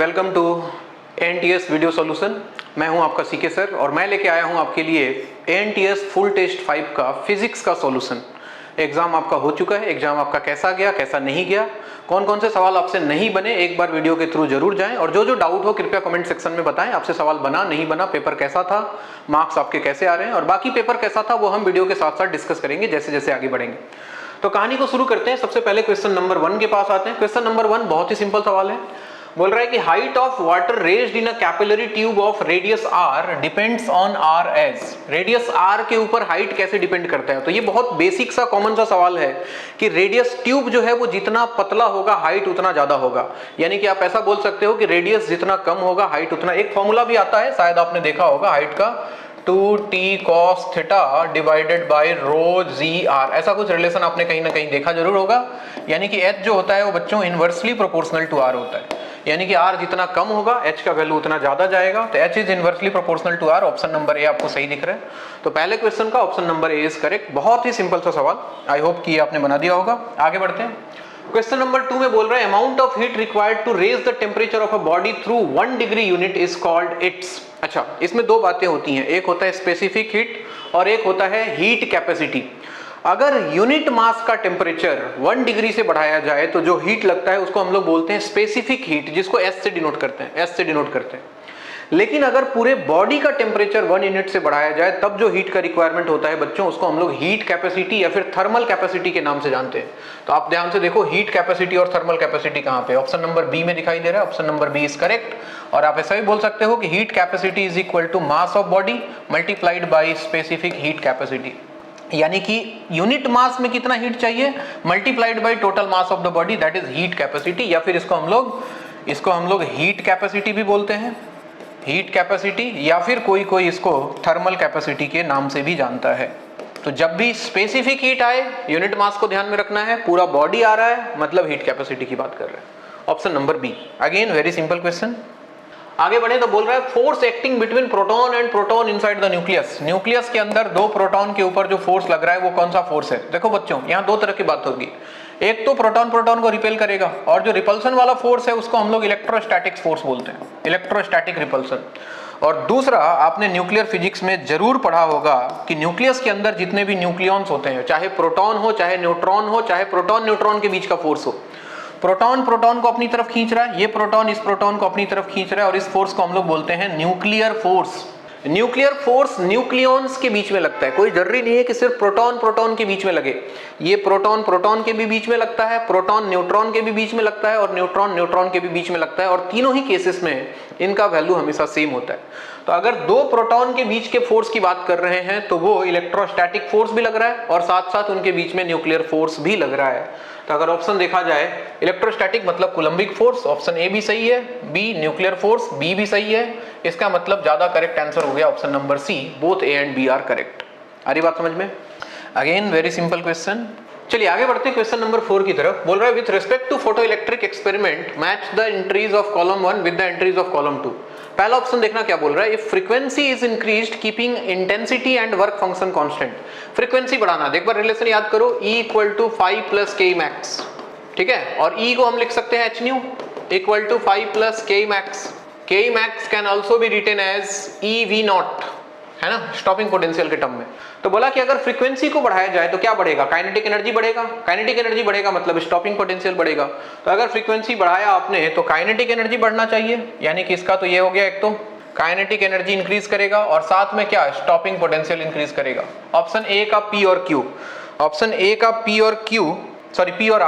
Welcome to ANTS video solution. मैं हूं आपका सीके सर और मैं लेके आया हूं आपके लिए एएनटीएस फुल टेस्ट 5 का फिजिक्स का सॉल्यूशन। एग्जाम आपका हो चुका है, एग्जाम आपका कैसा गया कैसा नहीं गया, कौन कौन से सवाल आपसे नहीं बने, एक बार वीडियो के थ्रू जरूर जाएं और जो जो डाउट हो कृपया कमेंट सेक्शन में बताएं। आपसे सवाल बना नहीं बना, पेपर कैसा था, मार्क्स आपके कैसे आ रहे हैं और बाकी पेपर कैसा था वो हम वीडियो के साथ साथ डिस्कस करेंगे जैसे जैसे आगे बढ़ेंगे। तो कहानी को शुरू करते हैं। सबसे पहले क्वेश्चन नंबर 1 के पास आते हैं। क्वेश्चन नंबर 1 बहुत ही सिंपल सवाल है। बोल रहा है कि height of water raised in a capillary tube of radius R depends on R as. Radius R के ऊपर हाइट कैसे डिपेंड करता है। तो ये बहुत बेसिक सा कॉमन सा सवाल है कि रेडियस ट्यूब जो है वो जितना पतला होगा हाइट उतना ज्यादा होगा। यानी कि आप ऐसा बोल सकते हो कि रेडियस जितना कम होगा हाइट उतना, एक फॉर्मूला भी आता है शायद आपने देखा होगा हाइट का, 2t cos theta divided by rho g R. ऐसा कुछ रिलेशन आपने कहीं ना कहीं देखा जरूर होगा। यानी कि h जो होता है वो बच्चों इनवर्सली प्रोपोर्शनल टू r होता है। यानी कि r जितना कम होगा h का वैल्यू उतना ज्यादा जाएगा। तो h is inversely proportional to r। Option number A आपको सही दिख रहा है। तो पहले क्वेश्चन का option number A is correct. बहुत ही सिंपल सा सवाल, आई होप कि आपने बना दिया होगा। आगे बढ़ते हैं। क्वेश्चन नंबर 2 में बोल रहा है amount of heat required to raise the temperature of a body through 1 degree unit is called its. अच्छा, इसमें दो बातें होती हैं, एक होता है स्पेसिफिक हीट और एक होता है हीट कैपेसिटी। अगर यूनिट मास का टेम्परेचर 1 डिग्री से बढ़ाया जाए तो जो हीट लगता है उसको हम लोग बोलते हैं स्पेसिफिक हीट, जिसको एस से डिनोट करते हैं। लेकिन अगर पूरे बॉडी का टेम्परेचर 1 यूनिट से बढ़ाया जाए तब जो हीट का रिक्वायरमेंट होता है बच्चों, उसको हम लोग हीट कैपेसिटी या फिर थर्मल कैपेसिटी के नाम से जानते हैं। तो आप ध्यान से देखो हीट कैपेसिटी और थर्मल कैपेसिटी कहां पे, ऑप्शन नंबर बी में दिखाई दे रहा है। Option number B is correct. और आप ऐसा भी बोल सकते हो कि heat capacity is equal to mass of body multiplied by specific heat capacity. यानी कि यूनिट मास में कितना हीट चाहिए multiplied by total mass of the body, that is heat capacity. या फिर इसको हम लोग हीट कैपेसिटी भी बोलते हैं, हीट कैपेसिटी, या फिर कोई इसको थर्मल कैपेसिटी के नाम से भी जानता है। तो जब भी स्पेसिफिक हीट आए यूनिट मास को ध्यान में रखना है, पूरा बॉडी आ रहा है मतलब हीट कैपेसिटी की बात कर रहे हैं। Option number B, again very simple question. आगे बढ़े तो बोल रहा है force acting between proton and proton inside the nucleus. Nucleus के अंदर दो प्रोटॉन के ऊपर जो फोर्स लग रहा है वो कौन सा फोर्स है। देखो बच्चों, यहाँ दो तरह की बात होगी। एक तो प्रोटॉन प्रोटॉन को रिपेल करेगा और जो रिपल्सन वाला फोर्स है उसको हम लोग इलेक्ट्रोस्टैटिक फोर्स बोलते हैं, इलेक्ट्रोस्टैटिक रिपल्सन। और दूसरा, आपने न्यूक्लियर फिजिक्स में जरूर पढ़ा होगा कि न्यूक्लियस के अंदर जितने भी न्यूक्लियॉन्स होते हैं, चाहे प्रोटॉन हो चाहे न्यूट्रॉन हो, चाहे प्रोटॉन न्यूट्रॉन के बीच का फोर्स हो, प्रोटॉन प्रोटॉन को अपनी तरफ खींच रहा है, ये प्रोटॉन इस प्रोटॉन को अपनी तरफ खींच रहा है और इस फोर्स को हम लोग बोलते हैं nuclear force. Nuclear force nucleons के बीच में लगता है, कोई जरूरी नहीं है कि सिर्फ प्रोटॉन प्रोटॉन के बीच में लगे। ये प्रोटॉन प्रोटॉन के भी बीच में लगता है, प्रोटॉन न्यूट्रॉन के भी बीच में लगता है और न्यूट्रॉन न्यूट्रॉन के भी बीच में लगता है। और तीनों ही केसेस में इनका वैल्यू हमेशा सेम होता है। तो अगर दो प्रोटॉन के बीच के फोर्स की बात कर रहे हैं तो वो इलेक्ट्रोस्टैटिक फोर्स भी लग रहा है और साथ साथ उनके बीच में न्यूक्लियर फोर्स भी लग रहा है। तो अगर ऑप्शन देखा जाए इलेक्ट्रोस्टैटिक मतलब कूलम्बिक फोर्स, ऑप्शन ए भी सही है, बी न्यूक्लियर फोर्स बी भी सही है। इसका मतलब ज्यादा करेक्ट आंसर हो गया option number C, both A and B are correct. आ रही बात समझ में? Again very simple question. चलिए आगे बढ़ते हैं क्वेश्चन नंबर 4 की तरफ। बोल रहा है with respect to photo electric experiment match the entries of column 1 with the entries of column 2। पहला ऑप्शन देखना क्या बोल रहा है, if frequency is increased keeping intensity and work function constant. Frequency बढ़ाना, एक बार रिलेशन याद करो, E equal to 5 plus K max, ठीक है। और E को हम लिख सकते हैं h nu equal to 5 plus K max. K max can also be written as EV naught, है ना, स्टॉपिंग पोटेंशियल के टर्म में। तो बोला कि अगर फ्रीक्वेंसी को बढ़ाया जाए तो क्या बढ़ेगा, काइनेटिक एनर्जी बढ़ेगा। काइनेटिक एनर्जी बढ़ेगा मतलब स्टॉपिंग पोटेंशियल बढ़ेगा। तो अगर फ्रीक्वेंसी बढ़ाया आपने तो काइनेटिक एनर्जी बढ़ना चाहिए। यानी कि इसका तो ये हो गया, एक तो काइनेटिक एनर्जी इंक्रीज करेगा और साथ में क्या, स्टॉपिंग पोटेंशियल इंक्रीज करेगा। ऑप्शन ए का P और Q, ऑप्शन ए का P और Q, सॉरी P और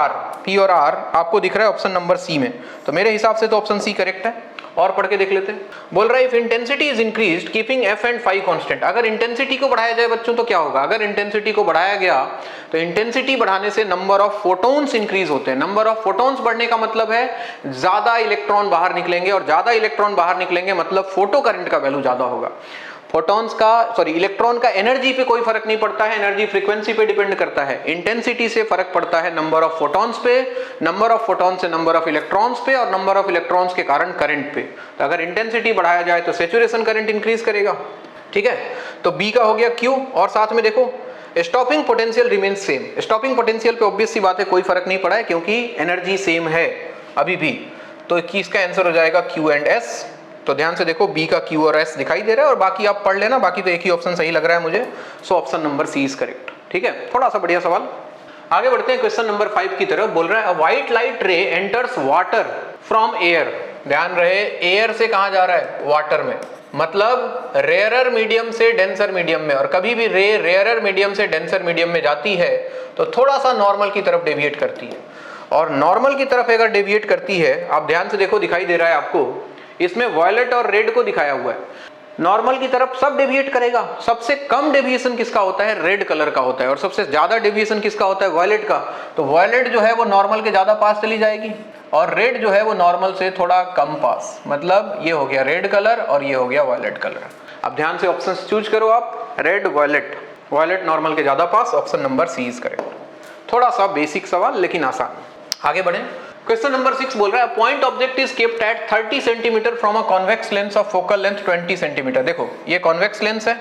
R आपको दिख रहा है ऑप्शन नंबर सी में। तो मेरे हिसाब से तो ऑप्शन सी करेक्ट है। और पढ़ के देख लेते हैं। बोल रहा है if intensity is increased keeping f and phi constant. अगर इंटेंसिटी को बढ़ाया जाए बच्चों तो क्या होगा, अगर इंटेंसिटी को बढ़ाया गया तो इंटेंसिटी बढ़ाने से नंबर ऑफ फोटॉन्स इंक्रीज होते हैं। नंबर ऑफ फोटॉन्स बढ़ने का मतलब है ज्यादा इलेक्ट्रॉन बाहर निकलेंगे और ज्यादा इलेक्ट्रॉन बाहर निकलेंगे मतलब फोटो करंट का वैल्यू ज्यादा होगा। फोटॉन्स का इलेक्ट्रॉन का एनर्जी पे कोई फर्क नहीं पड़ता है, एनर्जी फ्रीक्वेंसी पे डिपेंड करता है। इंटेंसिटी से फर्क पड़ता है नंबर ऑफ फोटॉन्स पे, नंबर ऑफ फोटॉन से नंबर ऑफ इलेक्ट्रॉन्स पे और नंबर ऑफ इलेक्ट्रॉन्स के कारण करंट पे। तो अगर इंटेंसिटी बढ़ाया जाए तो सैचुरेशन करंट इंक्रीज करेगा, ठीक है। तो बी का हो गया क्यू। और साथ में देखो stopping potential remains same. Stopping potential पे ऑब्वियस सी बात है कोई फर्क नहीं पड़ा है क्योंकि एनर्जी सेम है अभी भी। तो इसका आंसर हो जाएगा Q एंड S। तो ध्यान से देखो B का Q और S दिखाई दे रहा है और बाकी आप पढ़ लेना, बाकी तो एक ही ऑप्शन सही लग रहा है मुझे। So option number C is correct. ठीक है, थोड़ा सा बढ़िया सवाल। आगे बढ़ते हैं क्वेश्चन नंबर 5 की तरफ। बोल रहा है व्हाइट लाइट रे एंटर्स वाटर फ्रॉम एयर। ध्यान रहे, एयर से कहां जा रहा है? वाटर में, मतलब रेयरर मीडियम से डेंसर मीडियम में। और कभी भी रे रेयरर मीडियम से डेंसर मीडियम में जाती है तो थोड़ा सा नॉर्मल की तरफ डेविएट करती है। और नॉर्मल की तरफ अगर डेविएट करती है, आप ध्यान से देखो, दिखाई दे रहा है आपको, इसमें वॉयलेट और रेड को दिखाया हुआ है। नॉर्मल की तरफ सब डेविएट करेगा। सबसे कम डेविएशन किसका होता है? रेड कलर का होता है। और सबसे ज्यादा डेविएशन किसका होता है? वॉयलेट का। तो वॉयलेट जो है वो नॉर्मल के ज्यादा पास चली जाएगी और रेड जो है वो नॉर्मल से थोड़ा कम पास। मतलब ये हो गया रेड कलर और ये हो गया वॉयलेट कलर। अब ध्यान से ऑप्शन चूज करो आप, रेड वॉयलेट। वॉयलेट नॉर्मल के ज्यादा पास, option number C is correct. थोड़ा सा बेसिक सवाल लेकिन आसान। आगे बढ़े, क्वेश्चन नंबर 6 बोल रहा है point object is kept at 30 centimetre from a convex lens of focal length 20 centimetre. देखो ये कॉन्वेक्स लेंस है,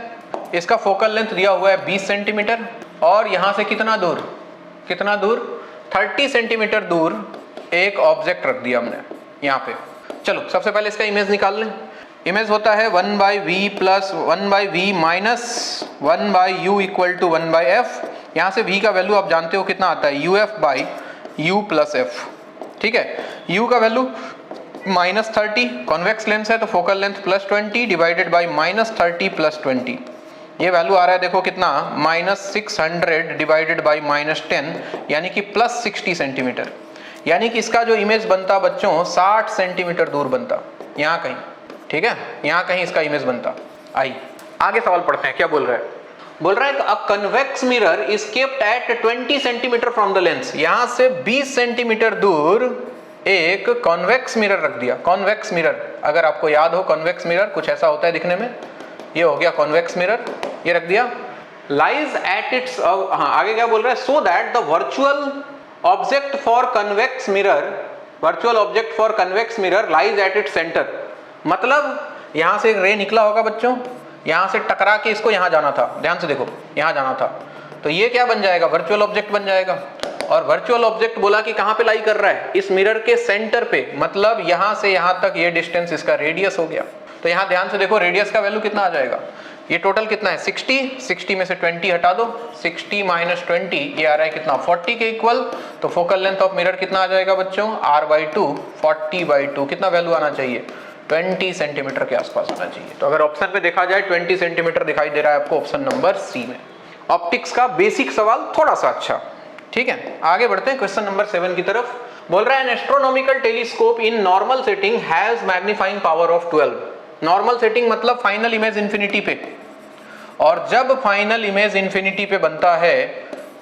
इसका फोकल लेंथ दिया हुआ है 20 सेंटीमीटर और यहां से कितना दूर 30 सेंटीमीटर दूर एक ऑब्जेक्ट रख दिया हमने यहाँ पे। चलो सबसे पहले इसका इमेज निकाल लें। इमेज होता है 1/v plus 1/v minus 1/u equal to 1/f। यहाँ से v का वैल्यू आप जानते हो कितना आता है? uf/u plus f। ठीक है, u का वैल्यू -30, कॉन्वेक्स लेंस है तो फोकल लेंथ +20 डिवाइडेड बाई -30 + 20। ये वैल्यू आ रहा है देखो कितना, -600 डिवाइडेड बाई -10 यानी कि +60 सेंटीमीटर। यानी कि इसका जो इमेज बनता बच्चों 60 सेंटीमीटर दूर बनता, यहाँ कहीं। ठीक है, यहाँ कहीं इसका इमेज बनता। आई आगे सवाल पढ़ते हैं, क्या बोल रहा है? बोल रहा है अ convex mirror is kept at 20 centimetre from the lens. यहां से 20 सेंटीमीटर दूर एक कॉन्वेक्स मिरर रख दिया। कॉन्वेक्स मिरर, अगर आपको याद हो कॉन्वेक्स मिरर कुछ ऐसा होता है दिखने में, ये हो गया कॉन्वेक्स मिरर, ये रख दिया। लाइज एट इट्स, आगे क्या बोल रहा है? So that the virtual object for convex mirror lies at its centre. मतलब यहां से एक रे निकला होगा बच्चों, यहां से टकरा के इसको यहां जाना था। ध्यान से देखो, यहां जाना था, तो ये क्या बन जाएगा? वर्चुअल ऑब्जेक्ट बन जाएगा। और वर्चुअल ऑब्जेक्ट बोला कि कहां पे लाई कर रहा है? इस मिरर के सेंटर पे, मतलब यहां से यहां तक ये डिस्टेंस इसका रेडियस हो गया। तो यहां ध्यान से देखो रेडियस का वैल्यू कितना आ जाएगा? ये टोटल कितना है? 60 में से 20 हटा दो, 60 - 20 ये आ रहा है कितना? 40 के इक्वल। तो फोकल लेंथ ऑफ मिरर कितना आ जाएगा बच्चों? r/2, 40/2 कितना वैल्यू आना चाहिए? 20 सेंटीमीटर के आसपास होना चाहिए। तो अगर ऑप्शन पे देखा जाए 20 सेंटीमीटर दिखाई दे रहा है आपको ऑप्शन नंबर सी में। ऑप्टिक्स का बेसिक सवाल थोड़ा सा अच्छा। ठीक है, आगे बढ़ते हैं क्वेश्चन नंबर 7 की तरफ। बोल रहा है N astronomical telescope in normal setting has magnifying power of 12। Normal setting मतलब फाइनल इमेज इंफिनिटी पे, और जब फाइनल इमेज इंफिनिटी पे बनता है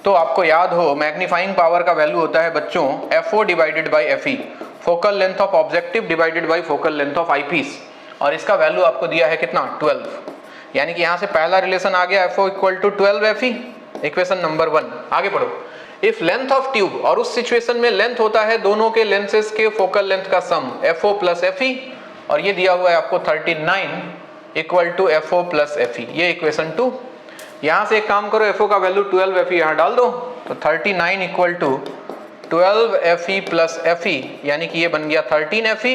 तो आपको याद हो मैग्नीफाइंग पावर का वैल्यू होता है बच्चों FO divided by FE, focal length of objective divided by focal length of eyepiece. और इसका वैल्यू आपको दिया है कितना? 12। यानी कि यहां से पहला रिलेशन आ गया FO equal to 12 FE, equation number 1। आगे पढ़ो। इफ लेंथ ऑफ ट्यूब, और उस सिचुएशन में लेंथ होता है दोनों के लेंसेज के फोकल लेंथ का सम FO प्लस FE, और ये दिया हुआ है आपको 39 equal to FO plus FE, ये इक्वेशन 2। यहां से एक काम करो, FO का वैल्यू 12 FE यहां डाल दो, तो 39 equal to 12 FE plus FE, यानी कि ये बन गया 13 FE।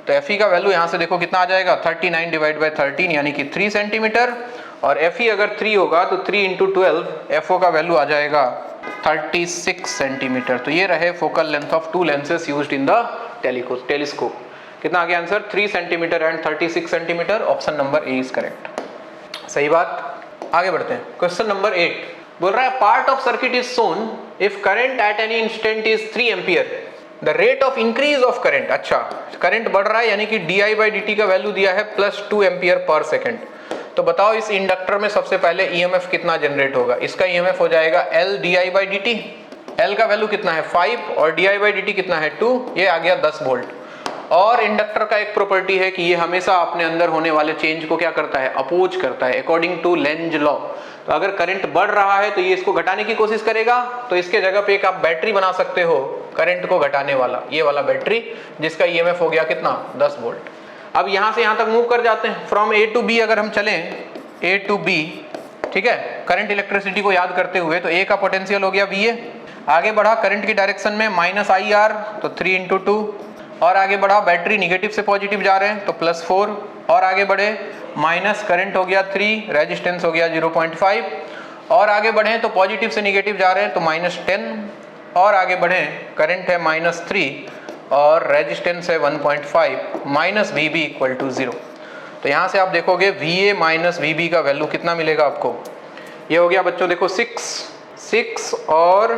तो FE का वैल्यू यहां से देखो कितना आ जाएगा? 39 डिवाइड बाई 13 यानी कि 3 सेंटीमीटर। और FE अगर 3 होगा तो 3 इंटू 12, FO का वैल्यू आ जाएगा 36 सेंटीमीटर। तो ये रहे focal length of 2 lenses used in the telescope. कितना आ गया answer? 3 centimetre and 36 centimetre. Option number A is correct. सही बात। आगे बढ़ते हैं, क्वेश्चन नंबर 8 बोल रहा है part of circuit is shown if current at any instant is 3 ampere, the rate of increase of current. अच्छा, करंट बढ़ रहा है यानी कि di/dt का वैल्यू दिया है +2 एम्पियर पर सेकेंड। तो बताओ इस इंडक्टर में सबसे पहले ईएमएफ कितना जनरेट होगा? इसका ईएमएफ हो जाएगा L di/dt। L का वैल्यू कितना है? 5 और di/dt कितना है? 2। ये आ गया 10 वोल्ट। और इंडक्टर का एक प्रॉपर्टी है कि ये हमेशा अपने अंदर होने वाले चेंज को क्या करता है? अपोज करता है, अकॉर्डिंग टू लेंज लॉ। तो अगर करंट बढ़ रहा है तो ये इसको घटाने की कोशिश करेगा, तो इसके जगह पे एक आप बैटरी बना सकते हो करंट को घटाने वाला, ये वाला बैटरी, जिसका ईएमएफ हो गया कितना? 10 वोल्ट। अब यहां से यहां तक मूव कर जाते हैं, फ्रॉम A टू B अगर हम चलें, A टू B, ठीक है, करंट इलेक्ट्रिसिटी को याद करते हुए, तो A का पोटेंशियल हो गया VA। आगे बढ़ा करंट की डायरेक्शन में -IR, तो 3 इंटू 2, और आगे बढ़ा, बैटरी निगेटिव से पॉजिटिव जा रहे हैं तो +4, और आगे बढ़े माइनस, करंट हो गया 3, रेजिस्टेंस हो गया 0.5, और आगे बढ़े तो पॉजिटिव से निगेटिव जा रहे हैं तो -10, और आगे बढ़े करंट है -3 और रेजिस्टेंस है 1.5, माइनस VB = 0। तो यहाँ से आप देखोगे VA माइनस VB का वैल्यू कितना मिलेगा आपको। ये हो गया बच्चों देखो 6 और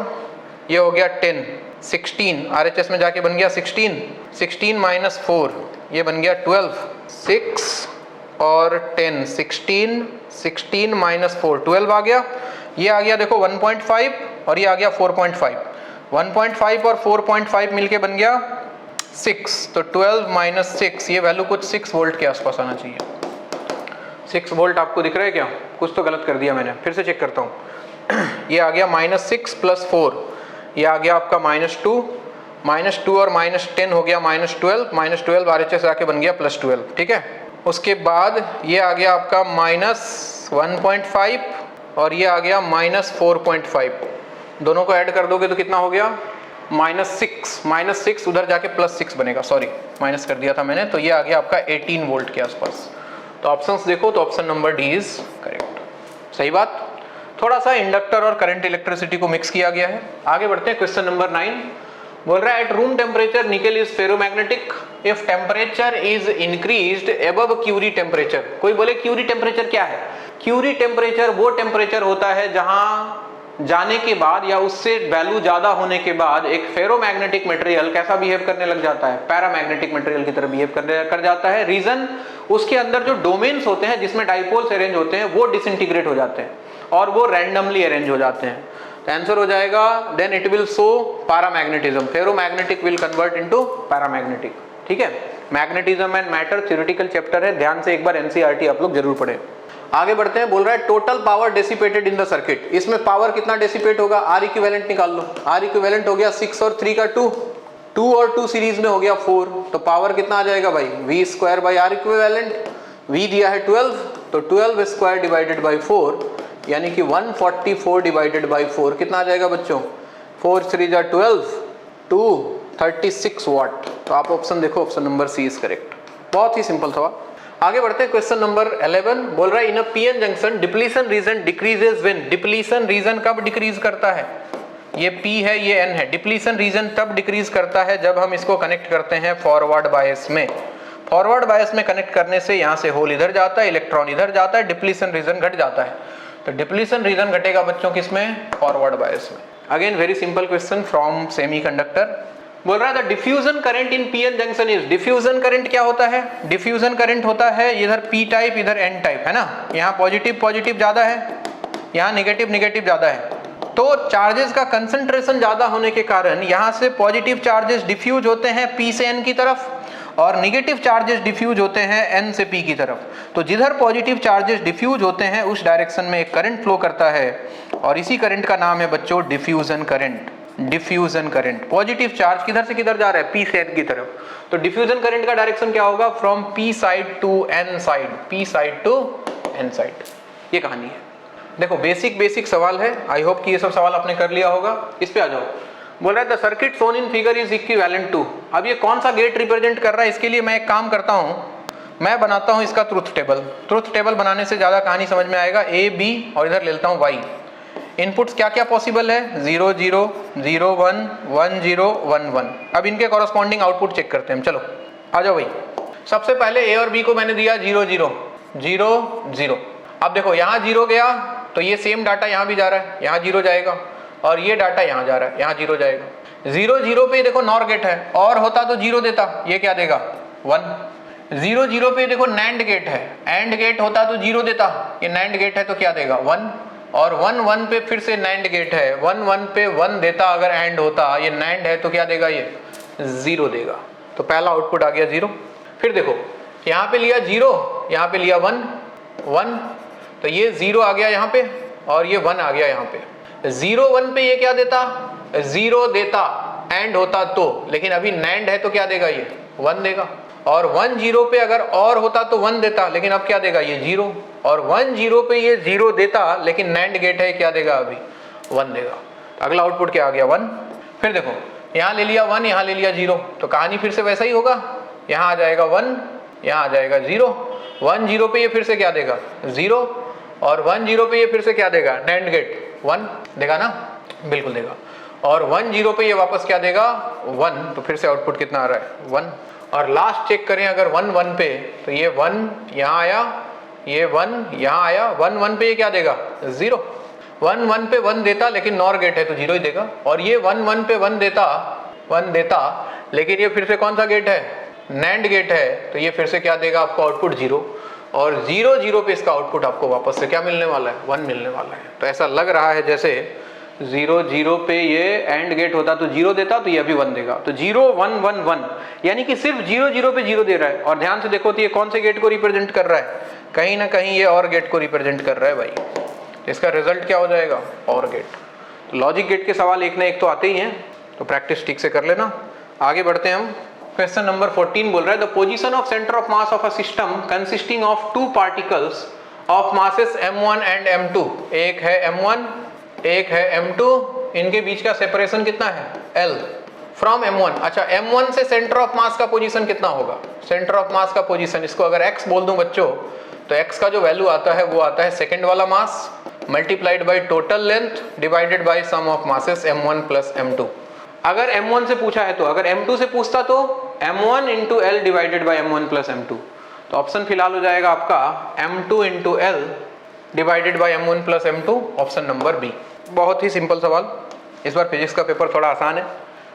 ये हो गया 10, 16, RHS में जाके बन गया 16 माइनस 4 ये बन गया 12, 6 और 10, 16 माइनस 4 12 आ गया। ये आ गया देखो 1.5 और ये आ गया 4.5, 1.5 और 4.5 मिलके बन गया 6, तो 12 माइनस 6 ये वैल्यू कुछ 6 वोल्ट के आसपास आना चाहिए। 6 वोल्ट आपको दिख रहा है क्या? कुछ तो गलत कर दिया मैंने, फिर से चेक करता हूँ। ये आ गया -6 + 4, ये आ गया आपका -2 और -10 हो गया -12 RHS आके बन गया +12, ठीक है। उसके बाद ये आ गया आपका -1.5 और ये आ गया -4.5, दोनों को ऐड कर दोगे तो कितना हो गया -6 उधर जाके +6 बनेगा, सॉरी माइनस कर दिया था मैंने, तो ये आ गया आपका 18 वोल्ट के आसपास। तो ऑप्शंस देखो तो option number D is correct. सही बात, थोड़ा सा इंडक्टर और करंट इलेक्ट्रिसिटी को मिक्स किया गया है। आगे बढ़ते हैं, क्वेश्चन नंबर 9 बोल रहा है at room temperature nickel is ferromagnetic if temperature is increased above Curie temperature. कोई बोले क्यूरी टेम्परेचर क्या है? क्यूरी टेम्परेचर वो टेम्परेचर होता है जहां जाने के बाद या उससे वैल्यू ज्यादा होने के बाद एक फेरोमैग्नेटिक मटेरियल कैसा बिहेव करने लग जाता है, पैरामैग्नेटिक मटेरियल की तरह बिहेव कर जाता है। रीजन उसके अंदर जो डोमेन्स होते हैं जिसमें डाइपोल्स अरेंज होते हैं वो डिसइंटीग्रेट हो जाते हैं और वो रैंडमली अरेंज हो जाते हैं। तो आंसर हो जाएगा then it will show paramagnetism, ferromagnetic will convert into paramagnetic, ठीक है। Magnetism and matter theoretical chapter है, ध्यान से एक बार एनसीईआरटी आप लोग जरूर पढ़ें। आगे बढ़ते हैं, बोल रहा है total power dissipated in the circuit. इसमें पावर कितना डेसिपेट होगा, आर इक्विवेलेंट निकाल लो। आर इक्विवेलेंट हो गया 6 और 3 का 2 और 2 सीरीज में हो गया 4, तो पावर कितना आ जाएगा भाई V² आर इक्विवेलेंट। V दिया है 12, तो 12² डिवाइडेड बाई 4 यानी कि 144 डिवाइडेड बाई 4 कितना आ जाएगा बच्चों, 4 3 जा 12, 236 वाट। तो आप ऑप्शन देखो, option number C is correct. बहुत ही सिंपल था। आगे बढ़ते हैं, क्वेश्चन नंबर 11 बोल रहा है in a PN junction depletion region decreases when. Depletion region कब डिक्रीज करता है? ये P है, ये N है। डिप्लीशन रीजन तब डिक्रीज करता है जब हम इसको कनेक्ट करते हैं फॉरवर्ड बायस में। फॉरवर्ड बायस में कनेक्ट करने से यहाँ से होल इधर जाता है, इलेक्ट्रॉन इधर जाता है, डिप्लीशन रीजन घट जाता है। तो डिप्लीशन रीजन घटेगा बच्चों किसमें, फॉरवर्ड बायस में। Again very simple question from semiconductor. बोल रहा है diffusion current in PN junction is. Diffusion current क्या होता है? डिफ्यूजन करंट होता है इधर P टाइप इधर N टाइप, है ना। यहाँ पॉजिटिव ज्यादा है, यहाँ नेगेटिव ज्यादा है। तो चार्जेस का कंसंट्रेशन ज्यादा होने के कारण यहाँ से पॉजिटिव चार्जेस डिफ्यूज होते हैं P से N की तरफ और निगेटिव चार्जेस डिफ्यूज होते हैं N से P की तरफ। तो जिधर पॉजिटिव चार्जेस डिफ्यूज होते हैं उस डायरेक्शन में एक करंट फ्लो करता है और इसी करंट का नाम है बच्चों diffusion current. Diffusion current, positive charge किधर से किधर जा रहा है, P से N की तरफ। तो डिफ्यूजन करंट का डायरेक्शन क्या होगा, from P side to N side, P side to N side. ये कहानी है। देखो बेसिक सवाल है, आई होप कि ये सब सवाल आपने कर लिया होगा। इस पे आ जाओ। बोल रहा है the circuit shown in figure is equivalent to. अब ये कौन सा गेट रिप्रेजेंट कर रहा है, इसके लिए मैं एक काम करता हूँ, मैं बनाता हूँ इसका ट्रुथ टेबल। ट्रुथ टेबल बनाने से ज्यादा कहानी समझ में आएगा। A B और इधर ले लेता हूँ Y। इनपुट्स क्या क्या पॉसिबल है, 0 0 0 1 1 0 1 1। अब इनके कॉरस्पॉन्डिंग आउटपुट चेक करते हैं। चलो आ जाओ भाई। सबसे पहले A और B को मैंने दिया 0 0 0 0। अब देखो यहाँ 0 गया तो ये सेम डाटा यहाँ भी जा रहा है, यहाँ 0 जाएगा और ये डाटा यहाँ जा रहा है, यहाँ 0 जाएगा। 0 0 पे देखो नॉर गेट है, और होता तो 0 देता, ये क्या देगा 1। 0 0 पे देखो नैंड गेट है, एंड गेट होता तो 0 देता, ये नैंड गेट है तो क्या देगा 1। और 1 1 पे फिर से नैंड गेट है, 1 1 पे 1 देता अगर एंड होता, ये नैंड है तो क्या देगा ये 0 देगा। तो पहला आउटपुट आ गया 0। फिर देखो यहाँ पे लिया 0, यहाँ पे लिया 1 1, तो ये 0 आ गया यहाँ पे और ये 1 आ गया यहाँ पे। 0 1 पे ये क्या देता 0 देता, एंड होता तो, लेकिन अभी नैंड है तो क्या देगा ये 1 देगा। और 1 0 पे अगर और होता तो 1 देता, लेकिन अब क्या देगा ये 0। और 1 0 पे ये 0 देता, लेकिन नैंड गेट है क्या देगा अभी 1 देगा। तो अगला आउटपुट क्या आ गया 1। फिर देखो यहाँ ले लिया 1, यहाँ ले लिया 0, तो कहानी फिर से वैसा ही होगा। यहाँ आ जाएगा 1, यहाँ आ जाएगा 0, 1 0 पे ये फिर से क्या देगा 0, और 1 0 पे ये फिर से क्या देगा NAND गेट 1 देगा ना, बिल्कुल देगा। और 1 0 पे ये वापस क्या देगा 1, तो फिर से आउटपुट कितना आ रहा है 1। और लास्ट चेक करें अगर 1 1 पे, तो ये 1 यहाँ आया, ये 1 यहाँ आया, 1 1 पे ये क्या देगा 0, 1 1 पे 1 देता लेकिन NOR गेट है तो 0 ही देगा। और ये 1 1 पे 1 देता लेकिन ये फिर से कौन सा गेट है NAND गेट है, तो ये फिर से क्या देगा आपको आउटपुट 0, और 0 0 पे इसका आउटपुट आपको वापस से क्या मिलने वाला है 1 मिलने वाला है। तो ऐसा लग रहा है जैसे 0 0 पे ये AND गेट होता तो 0 देता, तो ये भी 1 देगा, तो 0 1 1 1, यानी कि सिर्फ 0 0 पे 0 दे रहा है। और ध्यान से देखो तो ये कौन से गेट को रिप्रेजेंट कर रहा है, कहीं ना कहीं ये OR गेट को रिप्रेजेंट कर रहा है भाई। इसका रिजल्ट क्या हो जाएगा OR गेट। लॉजिक गेट के सवाल एक ना एक तो आते ही हैं, तो प्रैक्टिस ठीक से कर लेना। आगे बढ़ते हैं हम। क्वेश्चन नंबर 14 बोल रहा है the position of centre of mass of a system consisting of 2 particles of masses m1 and m2, एक है m1 एक है m2, इनके बीच का सेपरेशन कितना है L फ्रॉम m1। अच्छा m1 से सेंटर ऑफ मास का पोजीशन कितना होगा, सेंटर ऑफ मास का पोजीशन, इसको अगर x बोल दूं बच्चों, तो x का जो वैल्यू आता है वो आता है सेकंड वाला mass multiplied by total length divided by sum of masses m1 plus m2। अगर m1 से पूछा है तो, अगर m2 से पूछता तो m1 into L divided by m1 plus m2, तो ऑप्शन फिलहाल हो जाएगा आपका m2 into L divided by m1 plus m2, option number B. बहुत ही सिंपल सवाल, इस बार फिजिक्स का पेपर थोड़ा आसान है।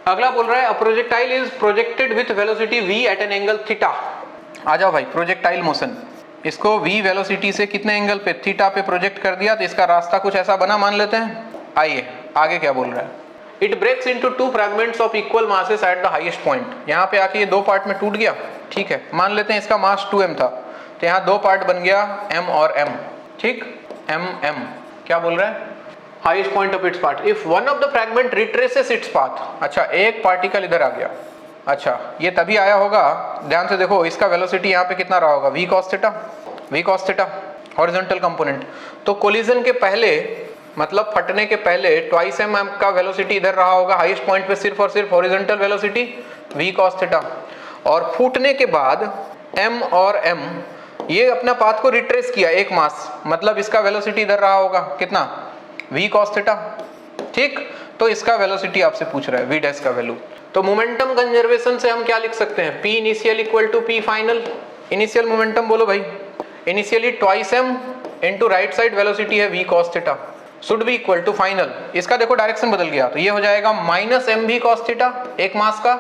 अगला बोल रहा है a projectile is projected with velocity v at an angle theta. आ जाओ भाई, प्रोजेक्टाइल मोशन, इसको v वेलोसिटी से कितने एंगल पे थीटा पे प्रोजेक्ट कर दिया, तो इसका रास्ता कुछ ऐसा बना मान लेते हैं। आइए आगे क्या बोल रहा है, it breaks into 2 fragments of equal masses at the highest point. यहाँ पे आके ये 2 पार्ट में टूट गया, ठीक है, मान लेते हैं इसका मास 2m था, तो यहाँ 2 पार्ट बन गया m और m, ठीक, m। क्या बोल रहा है, highest point of its path, if one of the fragment retraces its path. अच्छा एक पार्टिकल इधर आ गया, अच्छा ये तभी आया होगा, ध्यान से देखो इसका वेलोसिटी यहाँ पे कितना रहा होगा v cos theta, horizontal component. तो कोलिजन के पहले मतलब फटने के पहले ट्वाइस m का वेलोसिटी इधर रहा होगा हाईएस्ट पॉइंट पे, सिर्फ और सिर्फ horizontal velocity v cos theta, और फूटने के बाद m और m ये अपना पाथ को रिट्रेस किया एक मास, मतलब इसका वेलोसिटी इधर रहा होगा कितना v cos थीटा, ठीक। तो इसका वेलोसिटी आपसे पूछ रहा है v डैश का वैल्यू। तो मोमेंटम कंजर्वेशन से हम क्या लिख सकते हैं, p initial equal to p final. Initial momentum बोलो भाई, initially twice m into right side velocity है v cos थीटा should be equal to final. इसका देखो डायरेक्शन बदल गया, तो ये हो जाएगा माइनस एम v cos थीटा एक मास का,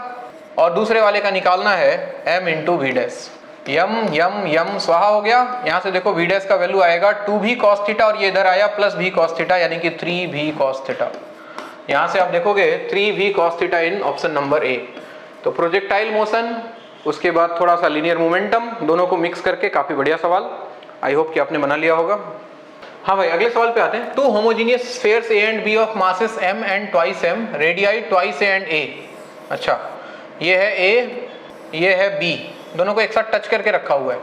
और दूसरे वाले का निकालना है m इंटू वी डैश। यम स्वाहा हो गया, यहाँ से देखो वी डैश का वैल्यू आएगा 2v cos थीटा, और ये इधर आया प्लस v cos थीटा यानी कि 3v cos थीटा। यहाँ से आप देखोगे 3v cos theta in option number ए। तो प्रोजेक्टाइल मोशन, उसके बाद थोड़ा सा लीनियर मोमेंटम, दोनों को मिक्स करके काफी बढ़िया सवाल, आई होप कि आपने बना लिया होगा। हाँ भाई अगले सवाल पे आते हैं। 2 homogeneous spheres A and B of masses m and twice m, radii twice A and A। अच्छा ये है A, ये है B, दोनों को एक साथ टच करके रखा हुआ है,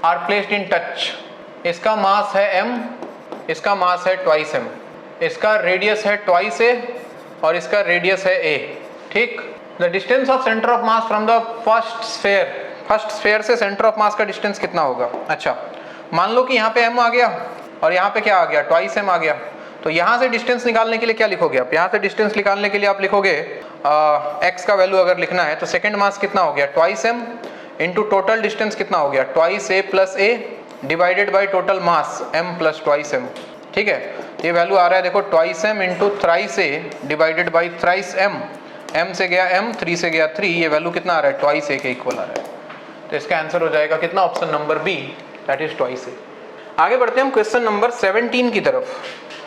आर प्लेस्ड इन टच। इसका मास है m, इसका मास है ट्वाइस m, इसका रेडियस है ट्वाइस A और इसका रेडियस है A, ठीक। The distance of centre of mass from the first sphere से सेंटर ऑफ मास का डिस्टेंस कितना होगा। अच्छा मान लो कि यहाँ पे m आ गया और यहाँ पे क्या आ गया ट्वाइस m आ गया, तो यहाँ से डिस्टेंस निकालने के लिए क्या लिखोगे आप, यहाँ से डिस्टेंस निकालने के लिए आप लिखोगे x का वैल्यू अगर लिखना है तो सेकंड मास कितना हो गया twice m into total distance कितना हो गया twice a plus a divided by total mass m plus twice m, ठीक है। ये वैल्यू आ रहा है देखो twice m into thrice a divided by thrice m से गया m, 3 से गया 3, ये वैल्यू कितना आ रहा है ट्वाइस a के इक्वल आ रहा है। तो इसका आंसर हो जाएगा कितना, option number B, that is twice a। आगे बढ़ते हैं हम क्वेश्चन नंबर 17 की तरफ।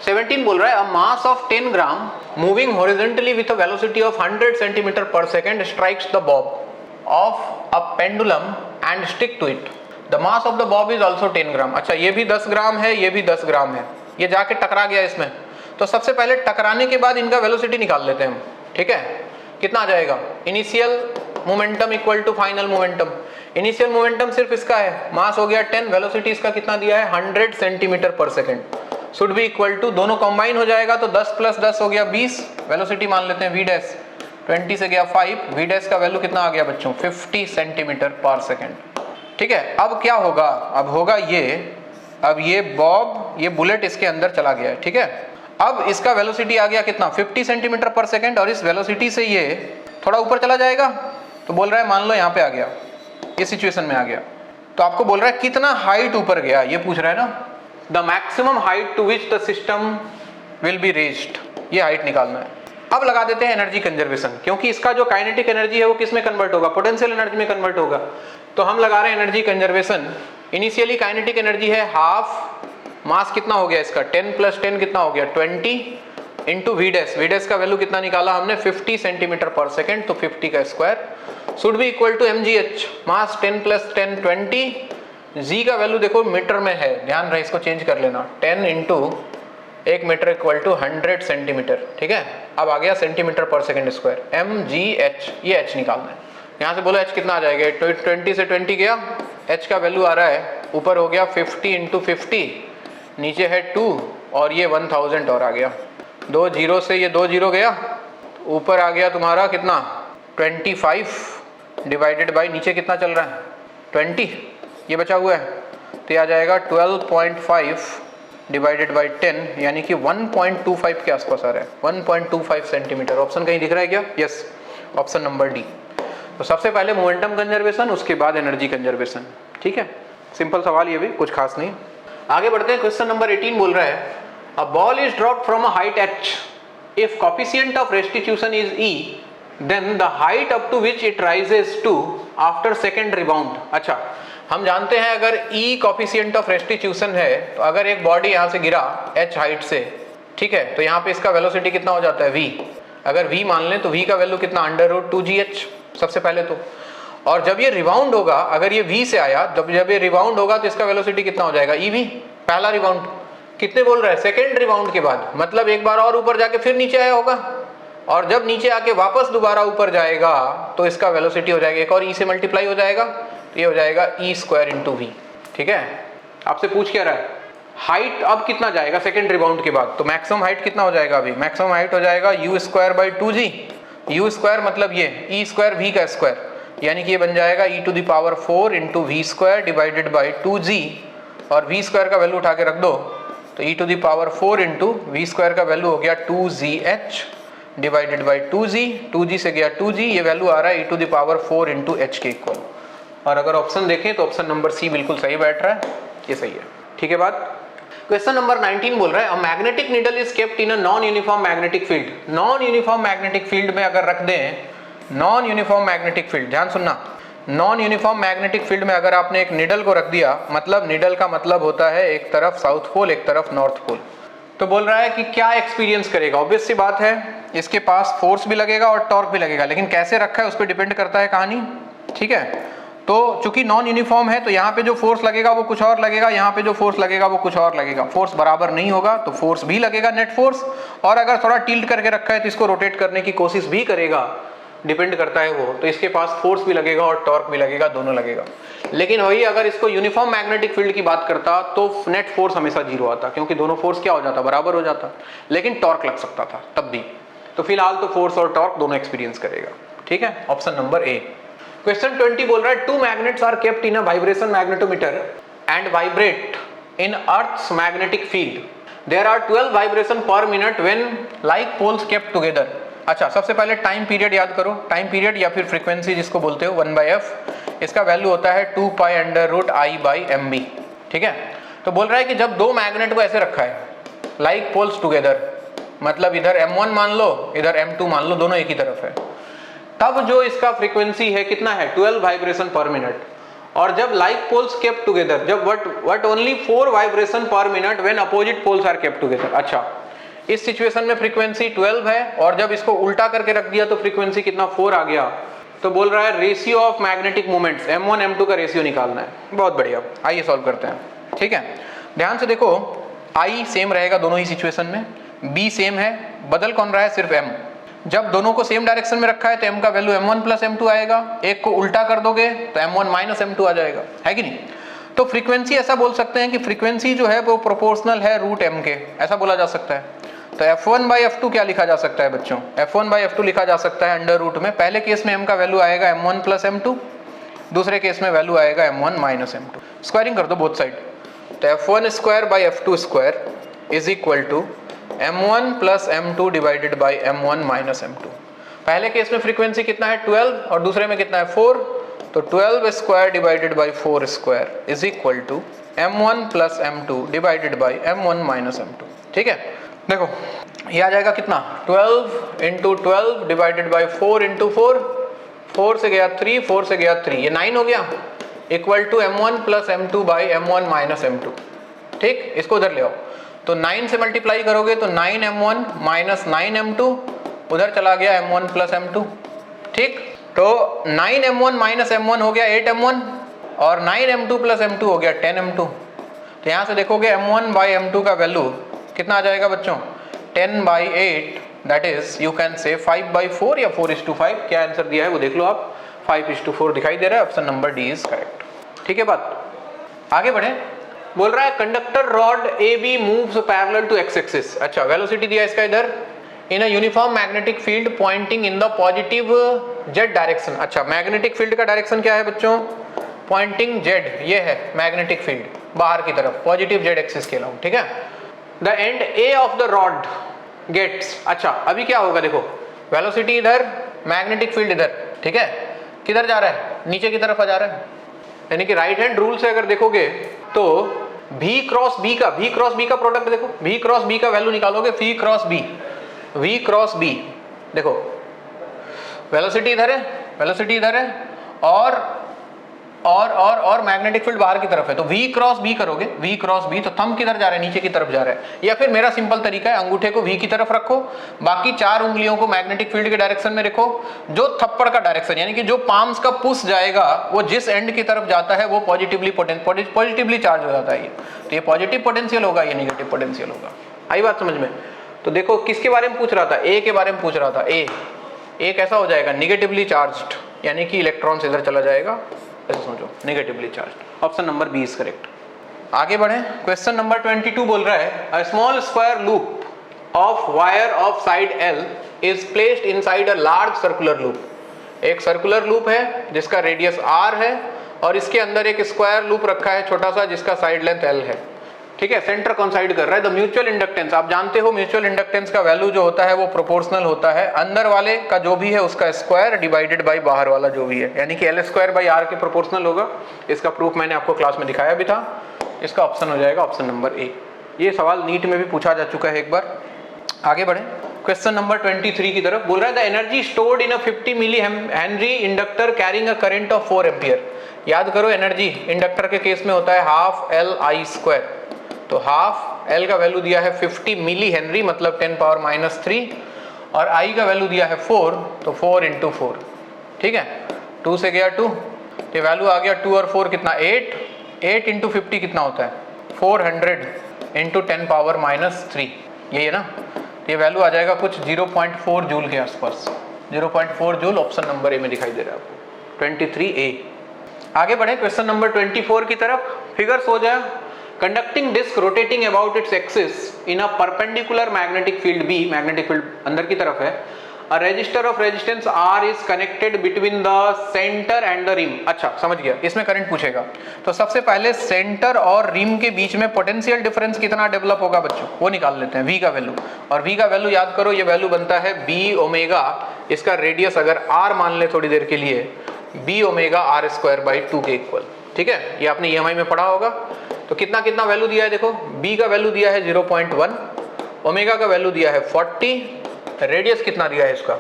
17 बोल रहा है a mass of 10 gram moving horizontally with a velocity of 100 centimetre पर second strikes the bob of a pendulum and stick to it. The mass of the bob is also 10 gram. अच्छा ये भी 10 ग्राम है, ये भी 10 ग्राम है, ये जाके टकरा गया इसमें। तो सबसे पहले टकराने के बाद इनका वेलोसिटी निकाल लेते हैं हम, ठीक है। कितना आ जाएगा, initial momentum equal to final momentum. Initial momentum सिर्फ इसका है, मास हो गया 10, वेलोसिटी इसका कितना दिया है 100 सेंटीमीटर पर second, should be equal to, दोनों कंबाइन हो जाएगा तो 10 प्लस 10 हो गया 20, वेलोसिटी मान लेते हैं v डैश, 20 से गया 5, वी डैश का वैल्यू कितना आ गया बच्चों 50 सेंटीमीटर पर सेकेंड। ठीक है, अब क्या होगा, अब होगा ये, अब ये बॉब, ये बुलेट इसके अंदर चला गया है। ठीक है, अब इसका वेलोसिटी आ गया कितना 50 सेंटीमीटर पर सेकेंड, और इस वेलोसिटी से ये थोड़ा ऊपर चला जाएगा। तो बोल रहा है मान लो यहाँ पे आ गया, इस सिचुएशन में आ गया, तो आपको बोल रहा है कितना हाइट ऊपर गया, ये पूछ रहा है ना। The maximum height to which the system will be raised, ये हाइट निकालना है। अब लगा देते हैं एनर्जी कंजर्वेशन, क्योंकि इसका जो काइनेटिक एनर्जी है वो किस में कन्वर्ट होगा, पोटेंशियल एनर्जी में कन्वर्ट होगा। तो हम लगा रहे हैं energy conservation. Initially kinetic energy है हाफ, मास कितना हो गया इसका 10 + 10 कितना हो गया 20 into V dash, V dash का वैल्यू कितना निकाला हमने 50 सेंटीमीटर पर सेकेंड, तो 50 का square should be equal to mgh, मास 10 + 10 20, जी का वैल्यू देखो मीटर में है, ध्यान रहे इसको चेंज कर लेना, 10 into 1 metre equal to 100 centimetre. ठीक है, अब आ गया सेंटीमीटर पर सेकेंड स्क्वायर, mgh, ये h निकालना है। यहाँ से बोलो h कितना आ जाएगा, 20 से 20 गया, h का वैल्यू आ रहा है ऊपर हो गया 50 इंटू 50, नीचे है 2 और ये 1000 और आ गया, 2 जीरो से ये 2 जीरो गया, ऊपर आ गया तुम्हारा कितना 25 डिवाइडेड बाई नीचे कितना चल रहा है 20, ये बचा हुआ है, तो ये आ जाएगा 12.5 डिवाइडेड बाई 10, यानी कि 1.25 के आसपास आ रहा है, 1.25 सेंटीमीटर। ऑप्शन कहीं दिख रहा है क्या? Yes, option number D. तो सबसे पहले मोमेंटम कंजर्वेशन, उसके बाद एनर्जी कंजर्वेशन। ठीक है, सिंपल सवाल, ये भी कुछ खास नहीं। आगे बढ़ते हैं, क्वेश्चन नंबर 18 बोल रहा है a ball is dropped from a height h, if coefficient of restitution is e, then the height up to which it rises to after second rebound. अच्छा, हम जानते हैं अगर e कोएफिशिएंट ऑफ रेस्टिट्यूशन है, तो अगर एक बॉडी यहाँ से गिरा h हाइट से, ठीक है, तो यहाँ पे इसका वेलोसिटी कितना हो जाता है v, अगर v मान लें तो v का वैल्यू कितना √2gh सबसे पहले तो, और जब ये रिबाउंड होगा, अगर ये v से आया, जब ये रिबाउंड होगा तो इसका वेलोसिटी कितना हो जाएगा ev, पहला रिबाउंड कितने बोल रहा है सेकेंड रिबाउंड के बाद, मतलब एक बार और ऊपर जाके फिर नीचे आया होगा, और जब नीचे आके वापस दोबारा ऊपर जाएगा तो इसका वेलोसिटी हो जाएगा एक और e से मल्टीप्लाई हो जाएगा, तो ये हो जाएगा e² इंटू v। ठीक है, आपसे पूछ क्या रहा है हाइट अब कितना जाएगा सेकेंड रिबाउंड के बाद, तो मैक्सिमम हाइट कितना हो जाएगा, अभी मैक्सिमम हाइट हो जाएगा u²/2g, u² मतलब ये e² v का स्क्वायर, यानी कि ये बन जाएगा e⁴ into v² divided by 2g, और v² का वैल्यू उठा के रख दो, तो e⁴ इंटू v² का वैल्यू हो गया 2gh डिवाइडेड बाई 2g से गया 2g, ये वैल्यू आ रहा है e⁴ इंटू h के इक्वल। और अगर ऑप्शन देखें तो ऑप्शन नंबर सी बिल्कुल सही बैठ रहा है, ये सही है। ठीक है बात। क्वेश्चन नंबर 19 बोल रहा है a magnetic needle is kept in a non uniform magnetic field. Non uniform magnetic field में अगर रख दें, नॉन यूनिफॉर्म मैग्नेटिक फील्ड, ध्यान सुनना, नॉन यूनिफॉर्म मैग्नेटिक फील्ड में अगर आपने एक नीडल को रख दिया, मतलब नीडल का मतलब होता है एक तरफ साउथ पोल एक तरफ नॉर्थ पोल, तो बोल रहा है कि क्या एक्सपीरियंस करेगा। ऑब्वियस सी बात है, इसके पास फोर्स भी लगेगा और टॉर्क भी लगेगा, लेकिन कैसे रखा है उस पर डिपेंड करता है कहानी। ठीक है, तो चूंकि नॉन यूनिफॉर्म है तो यहाँ पे जो फोर्स लगेगा वो कुछ और लगेगा, यहाँ पे जो फोर्स लगेगा वो कुछ और लगेगा, फोर्स बराबर नहीं होगा तो फोर्स भी लगेगा नेट फोर्स, और अगर थोड़ा टिल्ट करके रखा है तो इसको रोटेट करने की कोशिश भी करेगा, डिपेंड करता है वो, तो इसके पास फोर्स भी लगेगा और टॉर्क भी लगेगा, दोनों लगेगा। लेकिन वही अगर इसको यूनिफॉर्म मैग्नेटिक फील्ड की बात करता तो नेट फोर्स हमेशा 0 आता, क्योंकि दोनों फोर्स क्या हो जाता, बराबर हो जाता, लेकिन टॉर्क लग सकता था तब भी। तो फिलहाल तो फोर्स और टॉर्क दोनों एक्सपीरियंस करेगा। ठीक है, ऑप्शन नंबर ए। क्वेश्चन 20 बोल रहा है 2 magnets are kept in a vibration magnetometer and vibrate in earth's magnetic field. There are 12 vibration per minute when like poles kept together. अच्छा, सबसे पहले टाइम पीरियड याद करो, टाइम पीरियड या फिर फ्रीक्वेंसी जिसको बोलते हो 1/f, इसका वैल्यू होता है 2π√I/mb। ठीक है, तो बोल रहा है कि जब दो मैग्नेट को ऐसे रखा है लाइक पोल्स टुगेदर, मतलब इधर m1 मान लो इधर m2 मान लो, दोनों एक ही तरफ है, तब जो इसका फ्रीक्वेंसी है कितना है 12 वाइब्रेशन पर मिनट। और जब लाइक पोल्स केप्ट टुगेदर, जब what only 4 vibration per minute when opposite poles are kept together. अच्छा, इस सिचुएशन में फ्रीक्वेंसी 12 है, और जब इसको उल्टा करके रख दिया तो फ्रीक्वेंसी कितना 4 आ गया। तो बोल रहा है ratio of magnetic moments m1 m2 का रेशियो निकालना है। बहुत बढ़िया, आइए सॉल्व करते हैं। ठीक है, ध्यान से देखो, I सेम रहेगा दोनों ही सिचुएशन में, B सेम है, बदल कौन रहा है सिर्फ M। जब दोनों को सेम डायरेक्शन में रखा है तो M का वैल्यू m1 + m2 आएगा, एक को उल्टा कर दोगे तो m1 - m2 आ जाएगा, है कि नहीं। तो फ्रीक्वेंसी ऐसा बोल सकते हैं कि फ्रीक्वेंसी जो है वो प्रोपोर्शनल है √m के, ऐसा बोला जा सकता है। तो F1 बाई F2 क्या लिखा जा सकता है बच्चों? F1 बाई F2 लिखा जा सकता है अंडर रूट में, पहले केस में m का वैल्यू आएगा m1 प्लस m2, दूसरे केस में वैल्यू आएगा m1 माइनस m2। स्क्वायरिंग कर दो बोथ साइड, तो F1 square by F2 square is equal to m1 plus m2 divided by m1 minus m2। पहले केस में फ्रीक्वेंसी कितना है 12 और दूसरे में कितना है 4, तो 12 square divided by 4 square is equal to m1 plus m2 divided by m1 minus m2। ठीक है, देखो ये आ जाएगा कितना 12 इंटू 12 डिवाइडेड बाई 4 इंटू 4, 4 से गया 3, 4 से गया 3, ये 9 हो गया, equal to m1 plus m2 by m1 minus m2। ठीक, इसको उधर ले आओ, तो 9 से मल्टीप्लाई करोगे तो 9m1 माइनस 9m2, उधर चला गया m1 प्लस m2। ठीक, तो 9m1 माइनस m1 हो गया 8m1 और 9m2 प्लस m2 हो गया 10m2। तो यहाँ से देखोगे m1 बाई m2 का वैल्यू कितना आ जाएगा बच्चों 10 by 8, that is you can say 5 by 4 या 4:5। क्या आंसर दिया है वो देख लो आप, 5:4 दिखाई दे रहा है, option number D is correct. ठीक है, बात आगे बढ़े। बोल रहा है conductor rod A B moves parallel to X axis. अच्छा, वेलोसिटी दिया इसका इधर, in a uniform magnetic field pointing in the positive Z direction. अच्छा, मैग्नेटिक फील्ड का डायरेक्शन क्या है बच्चों, पॉइंटिंग जेड, ये है मैग्नेटिक फील्ड बाहर की तरफ, पॉजिटिव जेड एक्सिस के अलाउंग। ठीक है, the end A of the rod gets. अच्छा, अभी क्या होगा देखो, वेलोसिटी इधर, मैग्नेटिक फील्ड इधर। ठीक है, किधर जा रहा है, नीचे की तरफ आ जा रहा है, यानी कि राइट हैंड रूल से अगर देखोगे तो v क्रॉस b का प्रोडक्ट देखो, v क्रॉस b का वैल्यू निकालोगे, v क्रॉस b देखो, वेलोसिटी इधर है और मैग्नेटिक फील्ड बाहर की तरफ है, तो v क्रॉस b करोगे, v क्रॉस b, तो थंब किधर जा रहा है, नीचे की तरफ जा रहा है। या फिर मेरा सिंपल तरीका है, अंगूठे को v की तरफ रखो, बाकी 4 उंगलियों को मैग्नेटिक फील्ड के डायरेक्शन में रखो, जो थप्पड़ का डायरेक्शन यानी कि जो पाम्स का पुश जाएगा वो जिस एंड की तरफ जाता है वो पॉजिटिवली चार्ज हो जाता है। ये तो ये पॉजिटिव पोटेंशियल होगा, ये निगेटिव पोटेंशियल होगा। आई बात समझ में? तो देखो किसके बारे में पूछ रहा था, ए के बारे में पूछ रहा था। ए कैसा हो जाएगा, निगेटिवली चार्ज्ड, यानी कि इलेक्ट्रॉन इधर चला जाएगा, ऐसे समझो, negatively charged. Option number B is correct. आगे बढ़े, क्वेश्चन नंबर 22 बोल रहा है a small square loop of wire of side L is placed inside a large circular loop. एक सर्कुलर लूप है जिसका रेडियस r है और इसके अंदर एक स्क्वायर लूप रखा है छोटा सा जिसका साइड लेंथ l है। ठीक है, सेंटर कॉन्साइड कर रहा है। द म्यूचुअल इंडक्टेंस, आप जानते हो म्यूचुअल इंडक्टेंस का वैल्यू जो होता है वो प्रोपोर्शनल होता है अंदर वाले का जो भी है उसका स्क्वायर डिवाइडेड बाय बाहर वाला जो भी है, यानी कि l² बाई r के प्रोपोर्शनल होगा। इसका प्रूफ मैंने आपको क्लास में दिखाया भी था। इसका ऑप्शन हो जाएगा ऑप्शन नंबर ए। ये सवाल नीट में भी पूछा जा चुका है एक बार। आगे बढ़े, क्वेश्चन नंबर 23 की तरफ बोल रहा है the energy stored in a 50 millihenry inductor carrying a current of 4 ampere. याद करो, एनर्जी इंडक्टर के केस में होता है हाफ LI², तो हाफ L का वैल्यू दिया है 50 मिली हेनरी मतलब 10⁻³ और I का वैल्यू दिया है 4, तो 4 × 4। ठीक है, 2 से गया 2, तो वैल्यू आ गया 2 और 4 कितना 8, 8 × 50 कितना होता है 400 × 10⁻³ यही है ना। ये वैल्यू आ जाएगा कुछ 0.4 जूल के आसपास, 0.4 जूल। ऑप्शन नंबर ए में दिखाई दे रहा है आपको 23A। आगे बढ़े क्वेश्चन नंबर 24 की तरफ। फिगर्स हो जाए, conducting disc rotating about its axis in a perpendicular magnetic field B, magnetic field अंदर की तरफ है। A resistor of resistance R is connected between the centre and the rim. अच्छा समझ गया, इसमें करंट पूछेगा तो सबसे पहले सेंटर और रिम के बीच में पोटेंशियल डिफरेंस कितना डेवलप होगा बच्चों, वो निकाल लेते हैं, V का वैल्यू। और V का वैल्यू याद करो, ये वैल्यू बनता है B ओमेगा, इसका रेडियस अगर R मान ले थोड़ी देर के लिए, B ओमेगा R²/2 के इक्वल। ठीक है, ये आपने EMI में पढ़ा होगा। तो कितना कितना वैल्यू दिया है देखो, B का वैल्यू दिया है 0.1, ओमेगा का वैल्यू दिया है 40, रेडियस कितना दिया है इसका,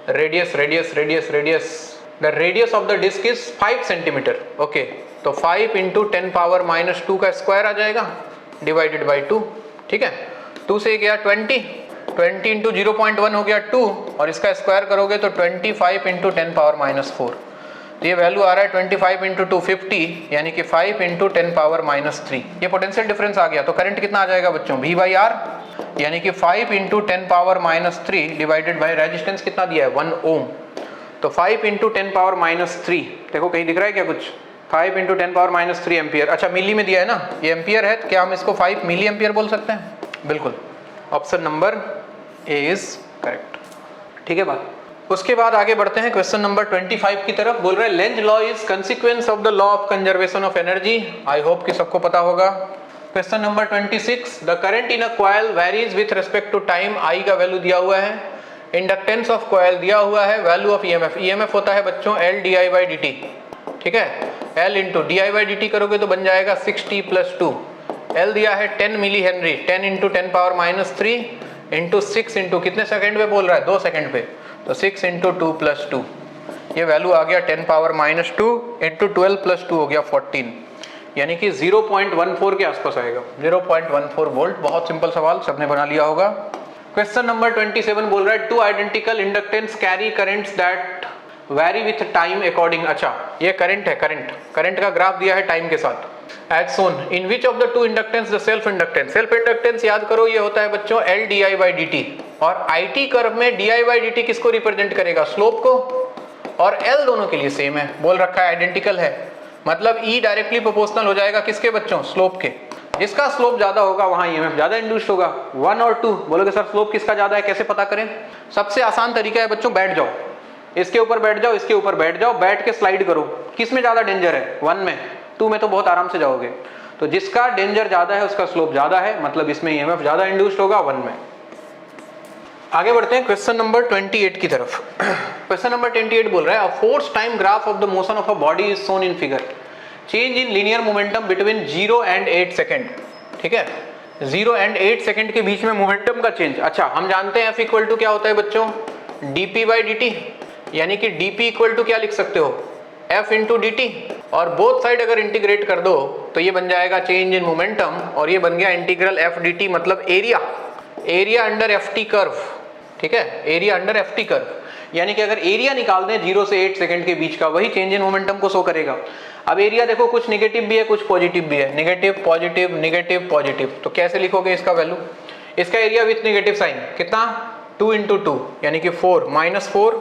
radius the radius of the disc is 5 centimetre. Okay, तो 5 × 10⁻² का स्क्वायर आ जाएगा डिवाइडेड बाई 2। ठीक है, 2 से गया 20 × 0.1 हो गया 2 और इसका स्क्वायर करोगे तो 25 × 10⁻⁴। तो ये वैल्यू आ रहा है 25 × 2 50, यानी कि 5 × 10⁻³ ये पोटेंशियल डिफरेंस आ गया। तो करंट कितना आ जाएगा बच्चों, V/R, यानी कि 5 × 10⁻³ डिवाइडेड बाय रेजिस्टेंस कितना दिया है 1 ओम। तो 5 × 10⁻³ देखो कहीं दिख रहा है क्या कुछ, 5 × 10⁻³ एम्पियर। अच्छा मिली में दिया है ना, ये एम्पियर है, क्या हम इसको 5 मिली एम्पियर बोल सकते हैं? बिल्कुल, ऑप्शन नंबर इज करेक्ट। ठीक है बात। उसके बाद आगे बढ़ते हैं क्वेश्चन नंबर 25 की तरफ। बोल रहे हैं Lenz law is consequence of the law of conservation of energy. I hope कि सबको पता होगा। Question number 26, the current in a coil varies with respect to time. I का वैल्यू दिया हुआ है, इंडक्टेंस ऑफ कॉइल दिया हुआ है, वैल्यू ऑफ ईएमएफ। ईएमएफ होता है बच्चों L D I by D T. ठीक है, L into D I by D T करोगे तो बन जाएगा 6t + 2। एल दिया है 10 millihenry, 10 into 10⁻³ into 6 into कितने सेकंड पे बोल रहा है, 2 सेकंड पे, तो 6 इंटू 2 + 2, ये वैल्यू आ गया 10⁻² इंटू 12 + 2 हो गया 14, यानी कि 0.14 के आसपास आएगा, 0.14 वोल्ट। बहुत सिंपल सवाल, सबने बना लिया होगा। क्वेश्चन नंबर 27 बोल रहा है two identical inductance carry currents that vary with time according. अच्छा, ये करंट है, करंट का ग्राफ दिया है टाइम के साथ। As soon in which of the two inductance the self inductance याद करो, ये होता है बच्चों L D I by D T, और आई टी कर्व में D I by D T किसको रिप्रेजेंट करेगा, स्लोप को, और एल दोनों के लिए सेम है, बोल रखा है आइडेंटिकल है, मतलब ई डायरेक्टली प्रोपोर्शनल हो जाएगा किसके बच्चों, स्लोप के। जिसका स्लोप ज्यादा होगा वहां ईएमएफ ज्यादा इंड्यूस्ड होगा। 1 और 2 बोलोगे सर स्लोप किसका ज्यादा है, कैसे पता करें? सबसे आसान तरीका है बच्चों, बैठ जाओ, इसके ऊपर बैठ जाओ, इसके ऊपर बैठ जाओ, बैठ के स्लाइड करो, किस में ज्यादा डेंजर है, 1 में, 2 में तो बहुत आराम से जाओगे। तो जिसका डेंजर ज्यादा है उसका स्लोप ज्यादा है, मतलब इसमें ईएमएफ ज्यादा इंड्यूस्ड होगा 1 में। आगे बढ़ते हैं क्वेश्चन नंबर 28 की तरफ। क्वेश्चन नंबर 28 बोल रहा है a force time graph of the motion of a body is shown in figure, change in linear momentum between 0 and 8 second. ठीक है, 0 and 8 सेकेंड के बीच में मोमेंटम का चेंज। अच्छा, हम जानते हैं F इक्वल टू क्या होता है बच्चों, dp बाई dt, यानी कि dp इक्वल टू क्या लिख सकते हो, F इंटू डी टी, और बोथ साइड अगर इंटीग्रेट कर दो तो ये बन जाएगा चेंज इन मोमेंटम, और ये बन गया इंटीग्रल F dt, मतलब area under F T curve. ठीक है, area under F T curve, यानी कि अगर एरिया निकाल दें 0 से 8 सेकंड के बीच का, वही चेंज इन मोमेंटम को शो करेगा। अब एरिया देखो कुछ नेगेटिव भी है कुछ पॉजिटिव भी है, नेगेटिव पॉजिटिव नेगेटिव पॉजिटिव, तो कैसे लिखोगे इसका वैल्यू? इसका एरिया विथ नेगेटिव साइन कितना, 2 इंटू 2 यानी कि 4 -4,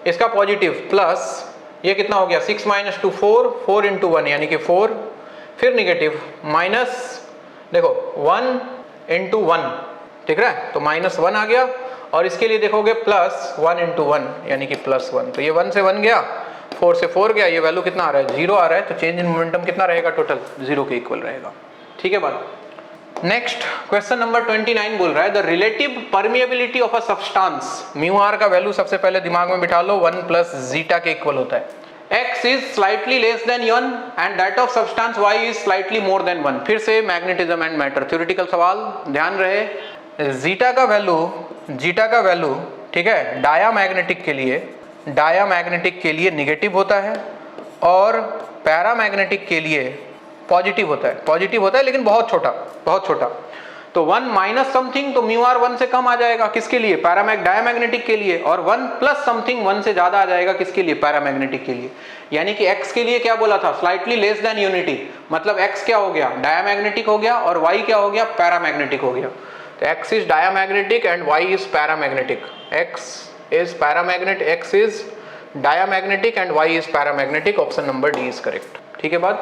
इसका पॉजिटिव प्लस ये कितना हो गया 6 - 2 4, 4 इंटू 1 यानी कि 4, फिर नेगेटिव माइनस, देखो 1 इंटू 1, ठीक है, तो -1 आ गया, और इसके लिए देखोगे प्लस 1 इंटू 1 यानी कि +1, तो ये 1 से 1 गया, 4 से 4 गया, ये वैल्यू कितना आ रहा है, 0 आ रहा है, तो चेंज इन मोमेंटम कितना रहेगा, टोटल 0 के इक्वल रहेगा। ठीक है बात। नेक्स्ट क्वेश्चन नंबर 29 बोल रहा है the relative permeability of a substance, mu R का वैल्यू सबसे पहले दिमाग में बिठा लो, 1 + जीटा के इक्वल होता है। x is slightly less than 1 and that of substance y is slightly more than 1। फिर से मैग्नेटिज्म एंड मैटर, थ्योरेटिकल सवाल, ध्यान रहे, जीटा का वैल्यू ठीक है डायामैग्नेटिक के लिए नेगेटिव होता है, और पैरामैग्नेटिक के लिए पॉजिटिव होता है, लेकिन बहुत छोटा। तो 1 माइनस समथिंग, तो म्यू आर 1 से कम आ जाएगा, किसके लिए, डायामैग्नेटिक के लिए, और 1 प्लस समथिंग 1 से ज्यादा आ जाएगा, किसके लिए, पैरामैग्नेटिक के लिए। यानी कि x के लिए क्या बोला था, स्लाइटली लेस देन यूनिटी, मतलब x क्या हो गया, डायामैग्नेटिक हो गया, और y क्या हो गया, पैरामैग्नेटिक हो गया। तो x is diamagnetic and y is paramagnetic. x is paramagnet, x is diamagnetic and y is paramagnetic. Option number D is correct. ठीक है बात।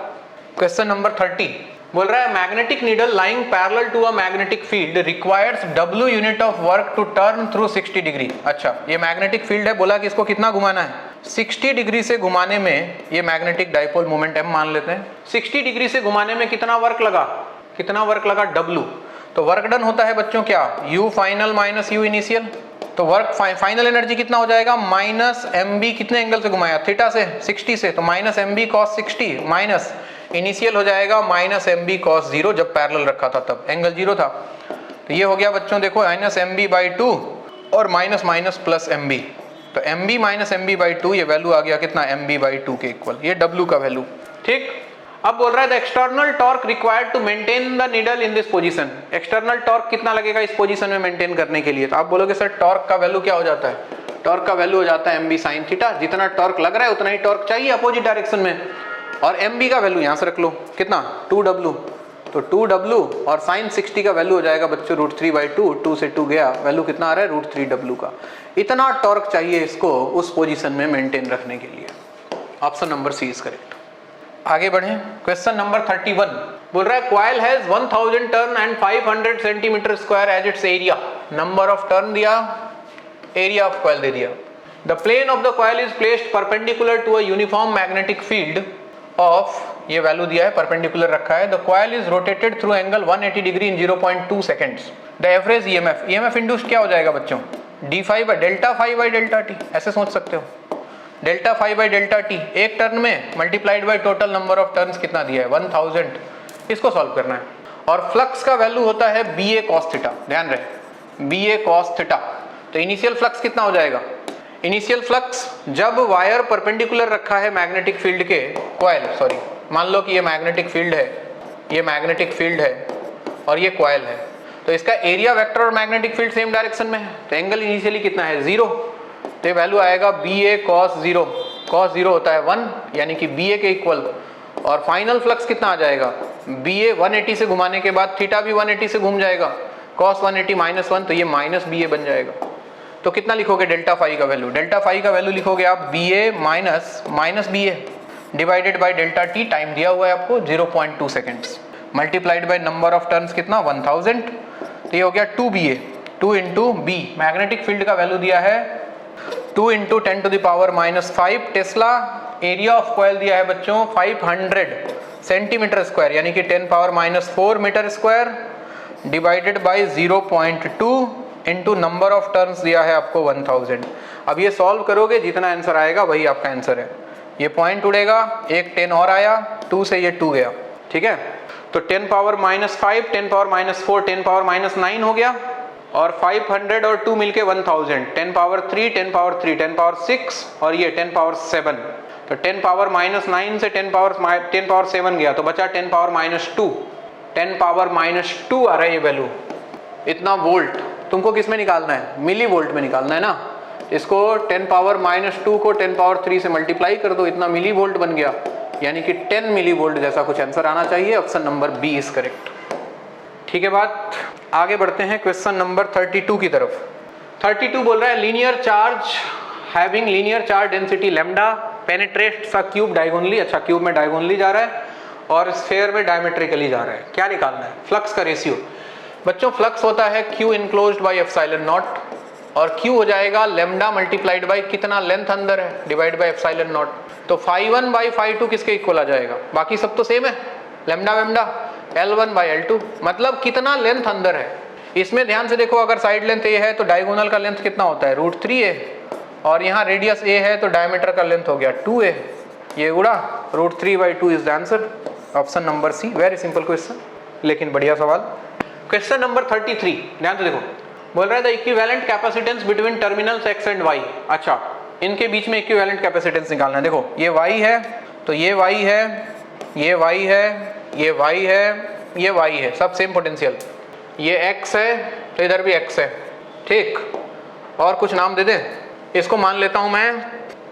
क्वेश्चन नंबर 30 बोल रहा है magnetic needle lying parallel to a magnetic field requires W unit of work to turn through 60 degree. अच्छा, ये magnetic field है, बोला कि इसको कितना घुमाना है, 60 डिग्री से घुमाने में, ये मैग्नेटिक डाइपोल मोमेंट m मान लेते हैं, 60 डिग्री से घुमाने में कितना वर्क लगा W। तो वर्क डन होता है बच्चों क्या, U final minus U initial, तो वर्क फाइनल एनर्जी कितना हो जाएगा, -mb, कितने एंगल से घुमाया, थीटा से, 60 से, तो -mb cos 60 माइनस इनिशियल हो जाएगा -mb cos 0, जब पैरेलल रखा था तब एंगल 0 था। तो ये हो गया बच्चों, देखो -mb/2 और माइनस प्लस mb, तो mb - mb/2, ये वैल्यू आ गया कितना, mb/2 के इक्वल, ये W का वैल्यू। ठीक, अब बोल रहा है the external torque required to maintain the needle in this position. External torque कितना लगेगा इस पोजीशन में मेंटेन करने के लिए, तो आप बोलोगे सर टॉर्क का वैल्यू क्या हो जाता है, टॉर्क का वैल्यू हो जाता है mb sin थीटा, जितना टॉर्क लग रहा है उतना ही टॉर्क चाहिए अपोजिट डायरेक्शन में, और mb का वैल्यू यहां से रख लो, कितना, 2w, तो 2w, और sin 60 का वैल्यू हो जाएगा बच्चों √3/2, 2 से 2 गया, वैल्यू कितना आ रहा है, √3w का। इतना टॉर्क चाहिए इसको उस पोजीशन में मेंटेन रखने के लिए। Option number C is correct. आगे बढ़े, क्वेश्चन नंबर 31 बोल रहा है coil has 1000 turn and 500 centimetre square as its area, number of turn दिया, एरिया ऑफ कॉइल दे दिया। The plane of the coil is placed perpendicular to a uniform magnetic field of, ये value दिया है, perpendicular रखा है। The coil is rotated through angle 180 degree in 0.2 seconds. The average EMF induced क्या हो जाएगा बच्चों, D phi by delta phi by delta T, ऐसे सोच सकते हो, delta phi by delta T एक टर्न में multiplied by total number of turns कितना दिया है 1000, इसको सॉल्व करना है। और फ्लक्स का वैल्यू होता है बी ए कॉस थीटा, ध्यान रहे बी ए कॉस थीटा। तो इनिशियल फ्लक्स कितना हो जाएगा, इनिशियल फ्लक्स जब वायर परपेंडिकुलर रखा है मैग्नेटिक फील्ड के, कॉइल सॉरी, मान लो कि ये मैग्नेटिक फील्ड है, ये मैग्नेटिक फील्ड है और ये कॉइल है, तो इसका एरिया वेक्टर और मैग्नेटिक फील्ड सेम डायरेक्शन में है, तो एंगल इनिशियली कितना है 0, तो ये वैल्यू आएगा बी ए कॉस 0, कॉस 0 होता है 1, यानी कि बी ए के इक्वल। और फाइनल फ्लक्स कितना आ जाएगा, बी ए 180 से घुमाने के बाद थीटा भी 180 से घूम जाएगा, कॉस 180 माइनस 1, तो ये माइनस बी ए बन जाएगा। तो कितना लिखोगे डेल्टा फाई का वैल्यू, डेल्टा फाई का वैल्यू लिखोगे आप B A minus B A divided by delta T, time दिया हुआ है आपको 0.2 seconds, multiplied by number of turns कितना 1000, तो ये हो गया 2 B A, 2 into B, magnetic field का वैल्यू दिया है 2 into 10 to the power -5 tesla, area of coil दिया है बच्चों 500 सेंटीमीटर स्क्वायर, यानी कि 10 power -4 metre square, divided by 0.2 into number of turns दिया है आपको 1000। अब ये सॉल्व करोगे, जितना आंसर आएगा वही आपका आंसर है। ये पॉइंट उड़ेगा, एक 10 और आया, 2 से ये 2 गया, ठीक है। तो 10 पावर -5, 10 पावर -4, 10 पावर -9 हो गया, और 500 और 2 मिलके 1000, 10 पावर 3, 10 पावर 3, 10 पावर 6 और ये 10 पावर 7, तो 10 पावर -9 से 10 पावर 7 गया, तो बचा 10 पावर -2, 10 पावर -2 आ रहा है ये वैल्यू, इतना वोल्ट। तुमको किस में निकालना है, मिली वोल्ट में निकालना है ना, इसको 10 पावर -2 को 10 पावर 3 से मल्टीप्लाई कर दो, इतना मिली वोल्ट बन गया, यानी कि 10 मिली वोल्ट जैसा कुछ आंसर आना चाहिए। Option number B is correct, ठीक है। बात आगे बढ़ते हैं क्वेश्चन नंबर 32 की तरफ। 32 बोल रहा है linear charge having linear charge density lambda penetrates अ क्यूब डायगोनली, अच्छा क्यूब में डायगोनली जा रहा है और स्फीयर में डायमेट्रिकली जा रहा है, क्या निकालना है, फ्लक्स का रेशियो। बच्चों फ्लक्स होता है Q enclosed by epsilon not, और Q हो जाएगा लैम्डा मल्टीप्लाइड बाई कितना लेंथ अंदर है डिवाइड बाई एप्सिलॉन नॉट, तो φ1 बाई φ2 किसके इक्वल आ जाएगा, बाकी सब तो सेम है, लैम्डा वेम्डा, L1 बाई L2, मतलब कितना लेंथ अंदर है। इसमें ध्यान से देखो, अगर साइड लेंथ A है तो डायगोनल का लेंथ कितना होता है √3a, और यहाँ रेडियस A है तो डायमीटर का लेंथ हो गया 2a, ये उड़ा, √3/2 is the answer, option number C. Very simple question, लेकिन बढ़िया सवाल। क्वेश्चन नंबर 33, ध्यान से देखो, बोल रहा है the equivalent capacitance between terminals x and y, अच्छा इनके बीच में इक्विवेलेंट कैपेसिटेंस निकालना है। देखो ये y है, तो ये y है, ये y है, ये y है, ये y है, सब सेम पोटेंशियल, ये x है तो इधर भी x है, ठीक। और कुछ नाम दे दे, इसको मान लेता हूं मैं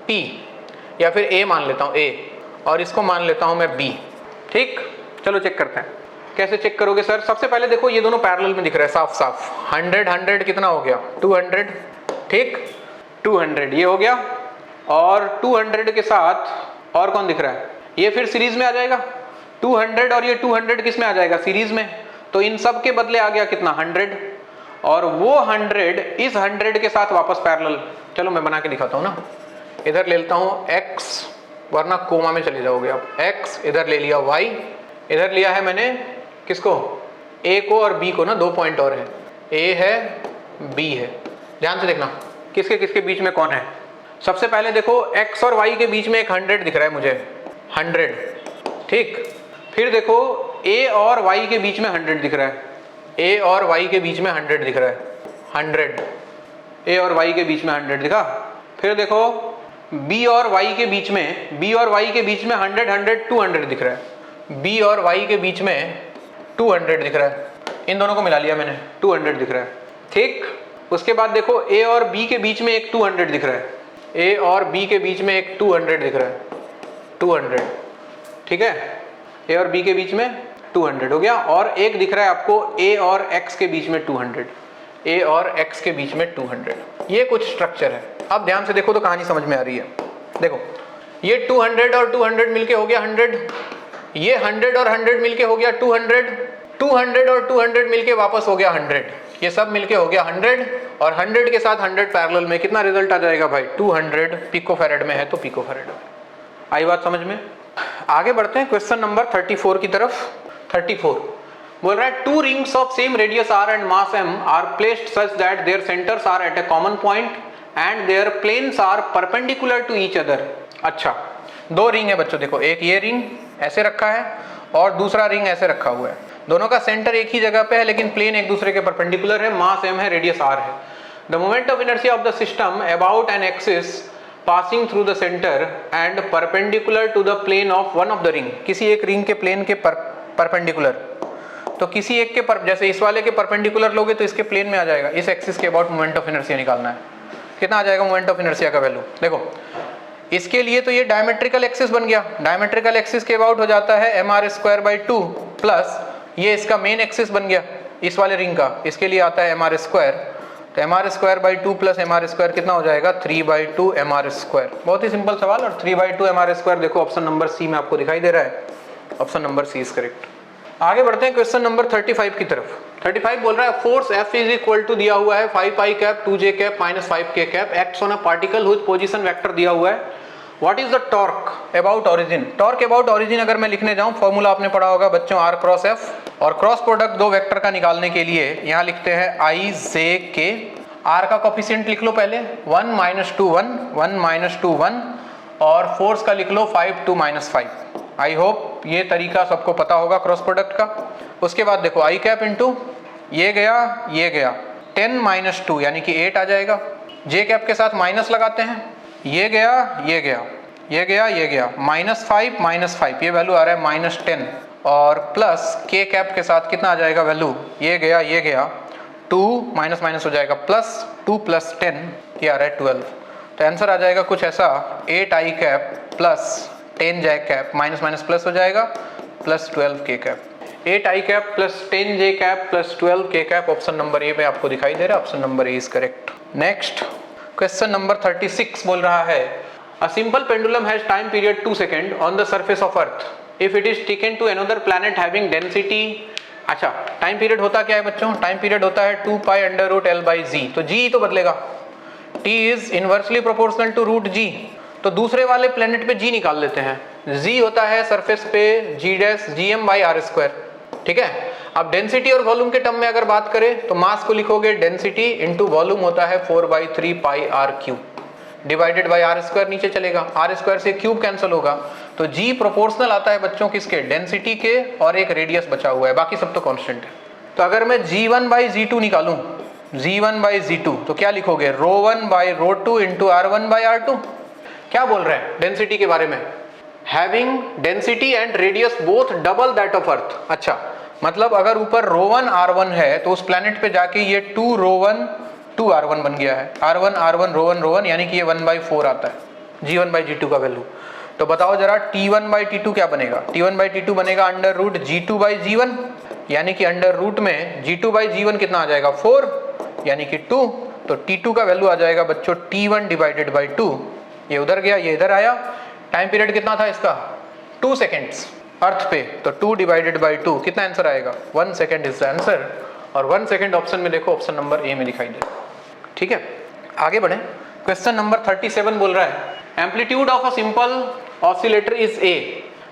P, या फिर A मान लेता हूं A, और इसको मान लेता हूं मैं B, ठीक। चलो चेक करते हैं, कैसे चेक करोगे सर। सबसे पहले देखो ये दोनों पैरेलल में दिख रहा है साफ साफ, 100 कितना हो गया 200, ठीक, 200 ये हो गया, और 200 के साथ और कौन दिख रहा है, ये फिर सीरीज में आ जाएगा, 200 और ये 200 किस में आ जाएगा सीरीज में, तो इन सब के बदले आ गया कितना 100, और वो 100 इस 100 के साथ वापस पैरेलल। चलो मैं बना के दिखाता हूँ ना, इधर ले लेता हूँ x, वरना कोमा में चले जाओगे आप, x इधर ले लिया, y इधर लिया है मैंने, किसको, A को और B को ना, 2 पॉइंट और है, A है B है, ध्यान से देखना किसके किसके बीच में कौन है। सबसे पहले देखो x और y के बीच में एक 100 दिख रहा है मुझे, 100, ठीक। फिर देखो A और y के बीच में 100 दिख रहा है, A और y के बीच में 100 दिख रहा है, 100, A और y के बीच में 100 दिखा। फिर देखो B और y के बीच में, B और y के बीच में 100 100 200 दिख रहा है, B और y के बीच में 200 दिख रहा है, इन दोनों को मिला लिया मैंने, 200 दिख रहा है, ठीक। उसके बाद देखो A और B के बीच में एक 200 दिख रहा है, A और B के बीच में एक 200 दिख रहा है, 200, ठीक है, A और B के बीच में 200 हो गया, और एक दिख रहा है आपको A और X के बीच में 200, A और X के बीच में 200, ये कुछ स्ट्रक्चर है। अब ध्यान से देखो तो कहानी समझ में आ रही है। देखो ये 200 और 200 मिलके हो गया 100, ये 100 और 100 मिलके हो गया 200, 200 और 200 मिलके वापस हो गया 100, ये सब मिलके हो गया 100 और 100 के साथ 100 पैरेलल में कितना रिजल्ट आ जाएगा भाई 200 पिकोफैरेड में है तो पिकोफैरेड में। आई बात समझ में? आगे बढ़ते हैं क्वेश्चन नंबर 34 की तरफ। 34 बोल रहा है two rings of same radius r and mass m are placed such that their centres are at a common point and their planes are perpendicular to each other. अच्छा, दो रिंग है बच्चों, देखो एक ये रिंग ऐसे रखा है और दूसरा रिंग ऐसे रखा हुआ है, दोनों का सेंटर एक ही जगह पे है लेकिन प्लेन एक दूसरे के परपेंडिकुलर है, मास m है, रेडियस r है। The moment of inertia of the system about an axis passing through the centre and perpendicular to the plane of one of the ring, किसी एक रिंग के plane के perpendicular, तो किसी एक के जैसे इस वाले के परपेंडिकुलर लोगे तो इसके प्लेन में आ जाएगा, इस एक्सिस के अबाउट मोमेंट ऑफ इनर्शिया निकालना है। कितना आ जाएगा मोमेंट ऑफ इनर्शिया का वैल्यू? देखो इसके लिए तो ये डायमेट्रिकल एक्सिस बन गया, डायमेट्रिकल एक्सिस के अबाउट हो जाता है mr² प्लस ये इसका मेन एक्सिस बन गया इस वाले रिंग का, इसके लिए आता है mr², तो mr² प्लस mr² कितना हो जाएगा 3/2 mr²। बहुत ही सिंपल सवाल, और 3/2 mr² देखो ऑप्शन नंबर सी में आपको दिखाई दे रहा है, option number C is correct. आगे बढ़ते हैं क्वेश्चन नंबर 35 की तरफ। 35 बोल रहा है force F is equal to दिया हुआ है 5π cap 2j cap minus 5k cap acts on a particle whose position vector दिया हुआ है। What is the torque about origin? Torque about origin अगर मैं लिखने जाऊं, फॉर्मूला आपने पढ़ा होगा बच्चों r क्रॉस f, और क्रॉस प्रोडक्ट दो वेक्टर का निकालने के लिए यहाँ लिखते हैं i j k। r का कोफिशिएंट लिख लो पहले 1 - 2 1 1 - 2 1 और फोर्स का लिख लो 5 2 - 5। आई होप ये तरीका सबको पता होगा क्रॉस प्रोडक्ट का। उसके बाद देखो i कैप इंटू ये गया 10 - 2 यानी कि 8 आ जाएगा, j कैप के साथ माइनस लगाते हैं, ये गया ये गया ये गया ये गया -5 -5 ये वैल्यू आ रहा है -10 और प्लस k कैप के साथ कितना आ जाएगा वैल्यू, ये गया 2 माइनस माइनस हो जाएगा +2 + 10 ये आ रहा है 12। तो आंसर आ जाएगा कुछ ऐसा 8i cap plus 10j cap minus minus plus हो जाएगा plus 12k cap. 8i cap plus 10j cap plus 12k cap option number A में आपको दिखाई दे रहा है, option number A is correct. Next question number 36 बोल रहा है a simple pendulum has time period 2 second on the surface of earth if it is taken to another planet having density. अच्छा, टाइम पीरियड होता क्या है बच्चों? Time period होता है 2π√L/g, तो g तो बदलेगा, t is inversely proportional to √g, तो दूसरे वाले प्लेनेट पे g निकाल लेते हैं, g होता है सरफेस पे g'(gm/r²), ठीक है। अब डेंसिटी और वॉल्यूम के टर्म में अगर बात करें तो मास को लिखोगे डेंसिटी इंटू वॉल्यूम होता है 4/3πr³ डिवाइडेड बाय r², नीचे चलेगा, r² से क्यूब कैंसिल होगा, तो g प्रोपोर्शनल आता है बच्चों किसके? डेंसिटी के, और एक रेडियस बचा हुआ है, बाकी सब तो कांस्टेंट है। तो अगर मैं g1/g2 निकालूं, g1/g2 तो क्या लिखोगे ρ1/ρ2 इंटू r1/r2। क्या बोल रहे हैं डेंसिटी के बारे में? Having density and radius both double that of earth. अच्छा, मतलब अगर ऊपर ρ1 r1 है तो उस प्लैनेट पे जाके ये 2ρ1 2r1 बन गया है, r1 r1 ρ1 ρ1 यानी कि ये 1/4 आता है g1/g2 का वैल्यू। तो बताओ जरा t1/t2 क्या बनेगा? t1/t2 बनेगा √g2/g1 यानी कि अंडर रूट में g2/g1 कितना आ जाएगा 4 यानी कि 2, तो t2 का वैल्यू आ जाएगा बच्चों t1/2, ये उधर गया ये इधर आया। टाइम पीरियड कितना था इसका? 2 सेकेंड्स अर्थ पे, तो 2/2 कितना आंसर आएगा? 1 सेकेंड इज द आंसर, और 1 सेकेंड ऑप्शन में देखो ऑप्शन नंबर ए में दिखाई दे, ठीक है। आगे बढ़े, क्वेश्चन नंबर 37 बोल रहा है amplitude of a simple oscillator is a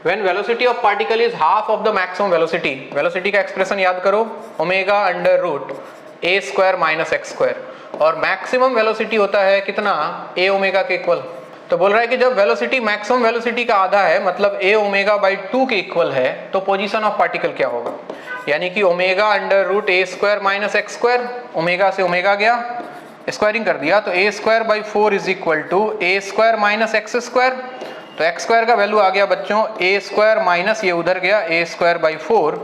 when velocity of particle is half of the maximum velocity. Velocity का एक्सप्रेशन याद करो, ω√a² - x², और मैक्सिमम वेलोसिटी होता है कितना? a के इक्वल। तो बोल रहा है कि जब वेलोसिटी मैक्सिमम वेलोसिटी का आधा है, मतलब a⍵/2 के इक्वल है, तो पोजीशन ऑफ पार्टिकल क्या होगा? यानी कि ω√a² - x², ओमेगा से ओमेगा गया, स्क्वायरिंग कर दिया, तो a²/4 is equal to a² - x², तो x² का वैल्यू आ गया बच्चों a² माइनस ये उधर गया a²/4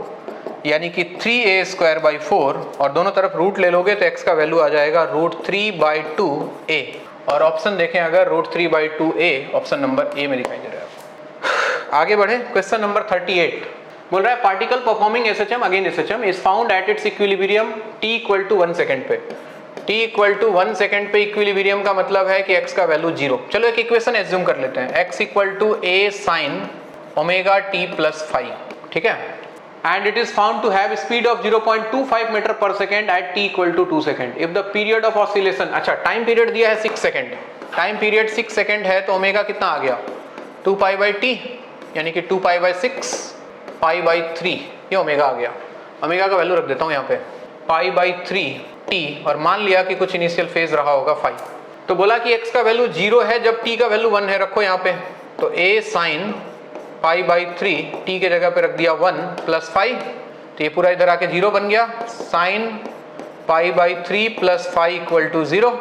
यानी कि 3a²/4, और दोनों तरफ रूट ले लोगे तो x का वैल्यू आ जाएगा √3/2a, और ऑप्शन देखें अगर √3/2a ऑप्शन नंबर ए में दिखाई दे रहा है। आगे बढ़े, क्वेश्चन नंबर 38 बोल रहा है particle performing SHM again SHM is found at its equilibrium t = 1 second पे। t = 1 सेकंड पे इक्विलिब्रियम का मतलब है कि x का वैल्यू 0। चलो एक इक्वेशन एज्यूम कर लेते हैं, x = a sin omega T plus five, ठीक है। And it is found to have speed of 0.25 metre per second at T equal to 2 second if the period of oscillation, अच्छा time period दिया है 6 second, time period 6 second है तो omega कितना आ गया 2 pi by T, यानी कि 2 pi by 6 pi by 3, ये ओमेगा आ गया। ओमेगा का वैल्यू रख देता हूँ यहाँ पे पाई बाई 3 टी, और मान लिया कि कुछ इनिशियल फेज रहा होगा 5। तो बोला कि x का वैल्यू 0 है जब t का वैल्यू 1 है, रखो यहाँ पे, तो a sign pi by 3 t के जगह पे रख दिया 1 प्लस 5, तो ये पूरा इधर आके 0 बन गया। Sine pi by 3 plus 5 equal to 0,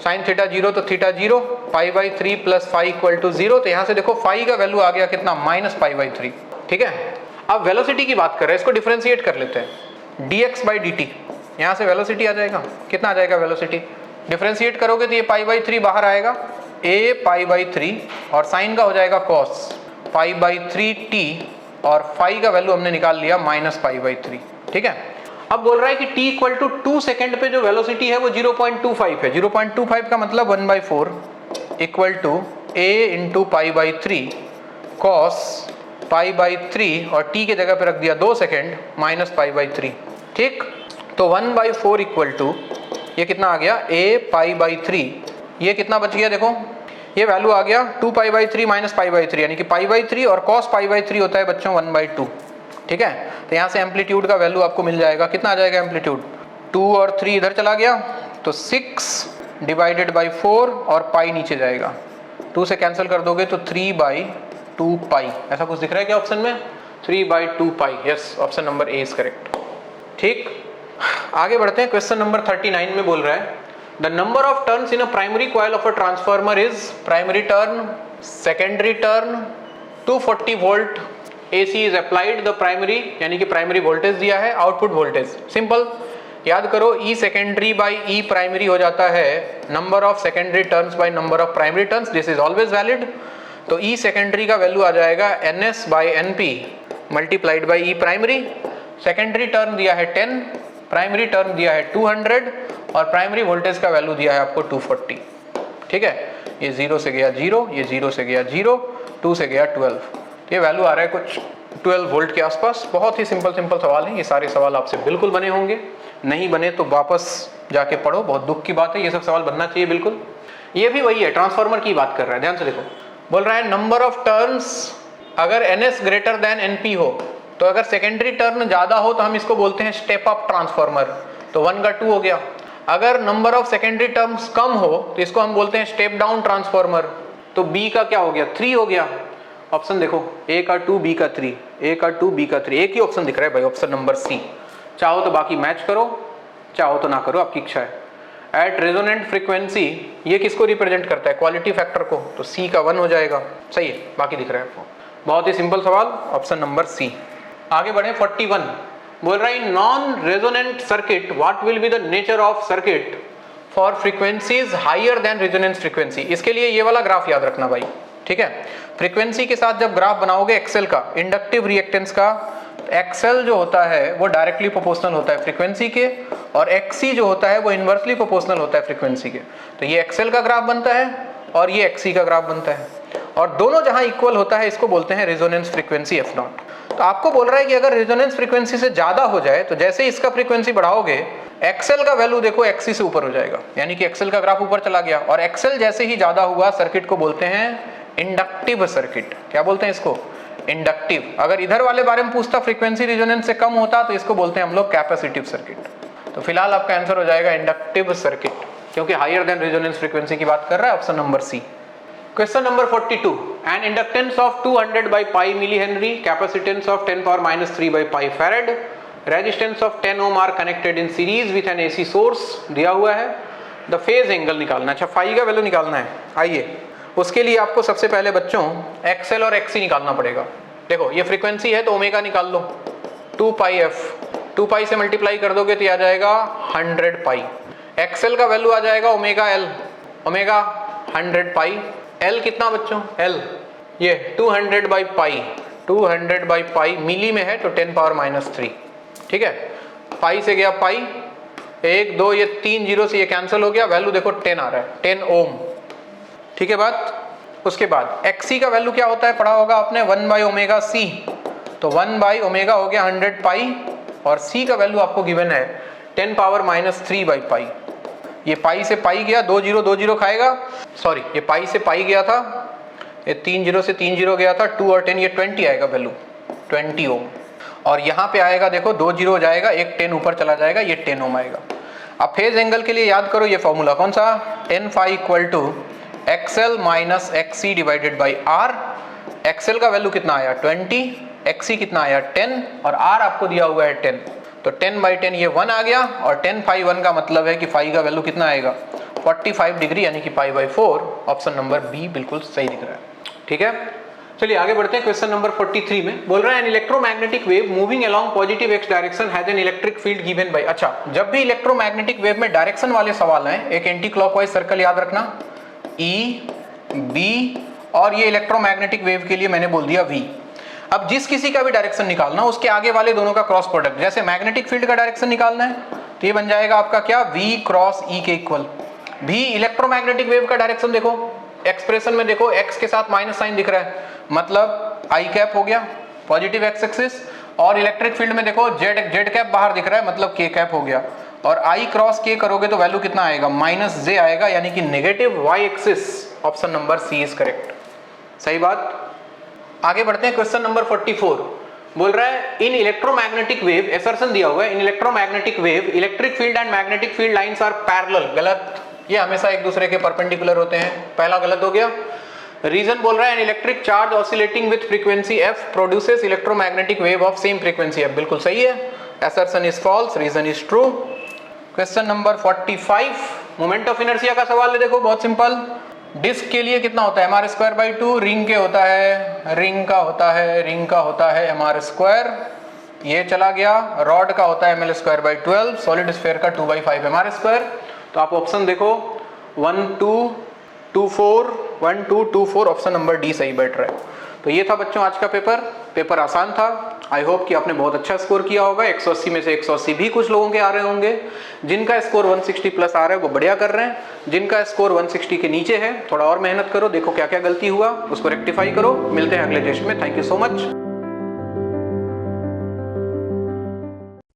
sine theta 0 तो theta 0, pi by 3 plus 5 equal to 0, तो यहाँ से देखो 5 का वैल्यू आ गया कितना माइनस पाई बाई 3, ठीक है। अब वेलोसिटी की बात कर रहे हैं, इसको डिफरेंशिएट कर लेते हैं, dx बाई dt, यहाँ से वेलोसिटी आ जाएगा, कितना आ जाएगा वेलोसिटी, डिफरेंशिएट करोगे तो ये पाई बाई 3 बाहर आएगा, a पाई बाई 3 और साइन का हो जाएगा कॉस पाई बाई 3t, और फाई का वैल्यू हमने निकाल लिया माइनस पाई बाई 3, ठीक है। अब बोल रहा है कि t इक्वल टू 2 सेकेंड पे जो वेलोसिटी है वो 0.25 है, 0.25 का मतलब 1/4 equal to a into pi by 3 cos pi by 3 और t के जगह पे रख दिया 2 सेकेंड माइनस पाई बाई 3, ठीक। तो 1/4 इक्वल टू ये कितना आ गया a पाई बाई 3, ये कितना बच गया देखो, ये वैल्यू आ गया 2 पाई बाई 3 माइनस पाई बाई 3, यानी कि पाई बाई 3 और कॉस पाई बाई 3 होता है बच्चों 1/2, ठीक है। तो यहाँ से एम्पलीट्यूड का वैल्यू आपको मिल जाएगा, कितना आ जाएगा एम्पलीट्यूड, 2 और 3 इधर चला गया तो 6 डिवाइडेड बाई 4 और पाई नीचे जाएगा, 2 से कैंसिल कर दोगे तो 3/2 पाई, ऐसा कुछ दिख रहा है क्या ऑप्शन में, 3/2 pi, yes option number A is correct, ठीक। आगे बढ़ते हैं, क्वेश्चन नंबर 39 में बोल रहा है the number of turns in a primary coil of a transformer is primary turn, secondary turn, 240 volt AC is applied the primary, यानी कि प्राइमरी वोल्टेज दिया है, आउटपुट वोल्टेज, सिंपल याद करो E secondary by E primary हो जाता है number of secondary turns by number of primary turns, this is always valid. तो E सेकेंडरी का वैल्यू आ जाएगा NS by NP multiplied by E primary, secondary turn दिया है 10, प्राइमरी टर्न दिया है 200 और प्राइमरी वोल्टेज का वैल्यू दिया है आपको 240, ठीक है। ये 0 से गया 0, ये 0 से गया 0, 2 से गया 12, ये वैल्यू आ रहा है कुछ 12 वोल्ट के आसपास। बहुत ही सिंपल सवाल है, ये सारे सवाल आपसे बिल्कुल बने होंगे, नहीं बने तो वापस जाके पढ़ो, बहुत दुख की बात है, ये सब सवाल बनना चाहिए बिल्कुल। ये भी वही है, ट्रांसफार्मर की बात कर रहा है, ध्यान से देखो, बोल रहा है नंबर ऑफ टर्न्स अगर NS ग्रेटर देन NP हो, तो अगर सेकेंडरी टर्न ज्यादा हो तो हम इसको बोलते हैं स्टेप अप ट्रांसफार्मर, तो 1 का 2 हो गया। अगर नंबर ऑफ सेकेंडरी टर्म्स कम हो तो इसको हम बोलते हैं स्टेप डाउन ट्रांसफार्मर, तो B का क्या हो गया 3 हो गया। ऑप्शन देखो, A का 2 B का 3, A का 2 B का 3, एक ही ऑप्शन दिख रहा है भाई, ऑप्शन नंबर C। चाहो तो बाकी मैच करो, चाहो तो ना करो, आपकी इच्छा है। एट रेजोनेंट फ्रीक्वेंसी ये किसको रिप्रेजेंट करता है, क्वालिटी फैक्टर को, तो C का 1 हो जाएगा, सही है, बाकी दिख रहा है आपको। बहुत ही सिंपल सवाल, ऑप्शन नंबर C। आगे बढ़े 41, बोल रहा है non resonant circuit what will be the nature of circuit for frequencies higher than resonance frequency. इसके लिए ये वाला ग्राफ याद रखना भाई, ठीक है। फ्रीक्वेंसी के साथ जब ग्राफ बनाओगे एक्सेल का, इंडक्टिव रिएक्टेंस का, एक्सेल जो होता है वो डायरेक्टली प्रोपोर्शनल होता है फ्रीक्वेंसी के, और एक्सी जो होता है वो इनवर्सली प्रोपोर्शनल होता है फ्रीक्वेंसी के। तो ये एक्सेल का ग्राफ बनता है और ये एक्सी का ग्राफ बनता है, और दोनों जहां इक्वल होता है इसको बोलते हैं रेजोनेंस फ्रीक्वेंसी F नॉट। तो आपको बोल रहा है कि अगर रेजोनेंस फ्रीक्वेंसी से ज्यादा हो जाए तो जैसे इसका फ्रीक्वेंसी बढ़ाओगे एक्सेल का वैल्यू देखो एक्सी से ऊपर हो जाएगा, यानी कि एक्सेल का ग्राफ ऊपर चला गया, और एक्सेल जैसे ही ज्यादा हुआ सर्किट को बोलते हैं इंडक्टिव सर्किट। क्या बोलते हैं इसको, इंडक्टिव। अगर इधर वाले बारे में पूछता फ्रीक्वेंसी रेजोनेंस से कम होता तो इसको बोलते हैं हम लोग कैपेसिटिव सर्किट। तो फिलहाल आपका आंसर हो जाएगा इंडक्टिव सर्किट, क्योंकि हायर देन रेजोनेंस फ्रीक्वेंसी की बात कर रहा है, option number C. Question number 42, an inductance of 200 by pi millihenry, capacitance of 10 power minus 3 by pi farad, resistance of 10 ohm are connected in series with an AC source दिया हुआ है। The phase angle निकालना, अच्छा phi का value निकालना है। आइए उसके लिए आपको सबसे पहले बच्चों XL और XC निकालना पड़ेगा। देखो ये फ्रीक्वेंसी है तो ओमेगा निकाल लो, 2 पाई f, 2 पाई से मल्टीप्लाई कर दोगे तो आ जाएगा 100 पाई। XL का वैल्यू आ जाएगा ओमेगा L, ओमेगा 100 पाई। L कितना बच्चों, L ये 200 बाई पाई, 200 बाई पाई मिली में है तो 10 पावर माइनस 3, ठीक है। पाई से गया पाई, 1 2 ये 3 जीरो से ये कैंसिल हो गया, वैल्यू देखो 10 आ रहा है, 10 ओम, ठीक है बात। उसके बाद XC का वैल्यू क्या होता है, पढ़ा होगा आपने 1 बाई ओमेगा C, तो 1 बाई ओमेगा हो गया 100 पाई, और C का वैल्यू आपको गिवन है 10 पावर माइनस 3 बाई पाई। ये पाई से पाई गया, 2 जीरो खाएगा, सॉरी ये पाई से पाई गया था, ये 3 जीरो से 3 जीरो गया था, 2 और 10 ये 20 आएगा वैल्यू, 20 ओम। और यहाँ पे आएगा देखो 2 जीरो हो जाएगा, एक 10 ऊपर चला जाएगा, ये 10 ओम आएगा। अब फेज एंगल के लिए याद करो ये फॉर्मूला कौन सा, tan phi equal to XL minus XC divided by R। XL का वैल्यू कितना आया 20, XC कितना आया 10, और R आपको दिया हुआ है 10, तो 10 बाई 10 ये 1 आ गया, और 10 फाई 1 का मतलब है कि फाई का वैल्यू कितना आएगा 45 डिग्री, यानी कि pi by 4। Option number B बिल्कुल सही दिख रहा है। ठीक है, चलिए आगे बढ़ते हैं। क्वेश्चन नंबर 43 में बोल रहा है an electromagnetic wave moving along positive x direction has an electric field given by. अच्छा, जब भी इलेक्ट्रोमैग्नेटिक वेव में डायरेक्शन वाले सवाल हैं, एक एंटी क्लॉकवाइज सर्कल याद रखना, ई बी, और ये इलेक्ट्रोमैग्नेटिक वेव के लिए मैंने बोल दिया वी। अब जिस किसी का भी डायरेक्शन निकालना, उसके आगे वाले दोनों का क्रॉस प्रोडक्ट, जैसे मैग्नेटिक फील्ड का डायरेक्शन निकालना है तो ये बन जाएगा आपका क्या, वी क्रॉस ई के इक्वल। भी इलेक्ट्रोमैग्नेटिक वेव का डायरेक्शन देखो, एक्सप्रेशन में देखो x के साथ माइनस साइन दिख रहा है, मतलब आई कैप हो गया पॉजिटिव एक्स एक्सिस, और इलेक्ट्रिक फील्ड में देखो जेड कैप बाहर दिख रहा है, मतलब के कैप हो गया, और आई क्रॉस के करोगे तो वैल्यू कितना आएगा, माइनस जे आएगा, यानी कि negative Y axis. Option number C is correct, सही बात। आगे बढ़ते हैं। क्वेश्चन नंबर 44 बोल रहा है इन इलेक्ट्रोमैग्नेटिक वेव, एसर्शन दिया हुआ है, in electromagnetic wave electric field and magnetic field lines are parallel. गलत, ये हमेशा एक दूसरे के परपेंडिकुलर होते हैं, पहला गलत हो गया। रीजन बोल रहा है an electric charge oscillating with frequency f produces electromagnetic wave of same frequency f। बिल्कुल सही है, assertion is false, reason is true. Question number 45 moment of inertia का सवाल है, देखो बहुत सिंपल। डिस्क के लिए कितना होता है mr²/2, रिंग के होता है, रिंग का होता है, रिंग का होता है mr², ये चला गया, रॉड का होता है ml²/12, सॉलिड स्फीयर का 2/5 mr²। तो आप ऑप्शन देखो 1 2 2 4 1 2 2 4, ऑप्शन नंबर डी सही बैठ रहा है। तो ये था बच्चों आज का पेपर आसान था। आई होप कि आपने बहुत अच्छा स्कोर किया होगा। 180 में से 180 भी कुछ लोगों के आ रहे होंगे। जिनका स्कोर 160 प्लस आ रहा है वो बढ़िया कर रहे हैं, जिनका स्कोर 160 के नीचे है थोड़ा और मेहनत करो, देखो क्या क्या गलती हुआ उसको रेक्टिफाई करो। मिलते हैं अगले टेस्ट में। Thank you so much.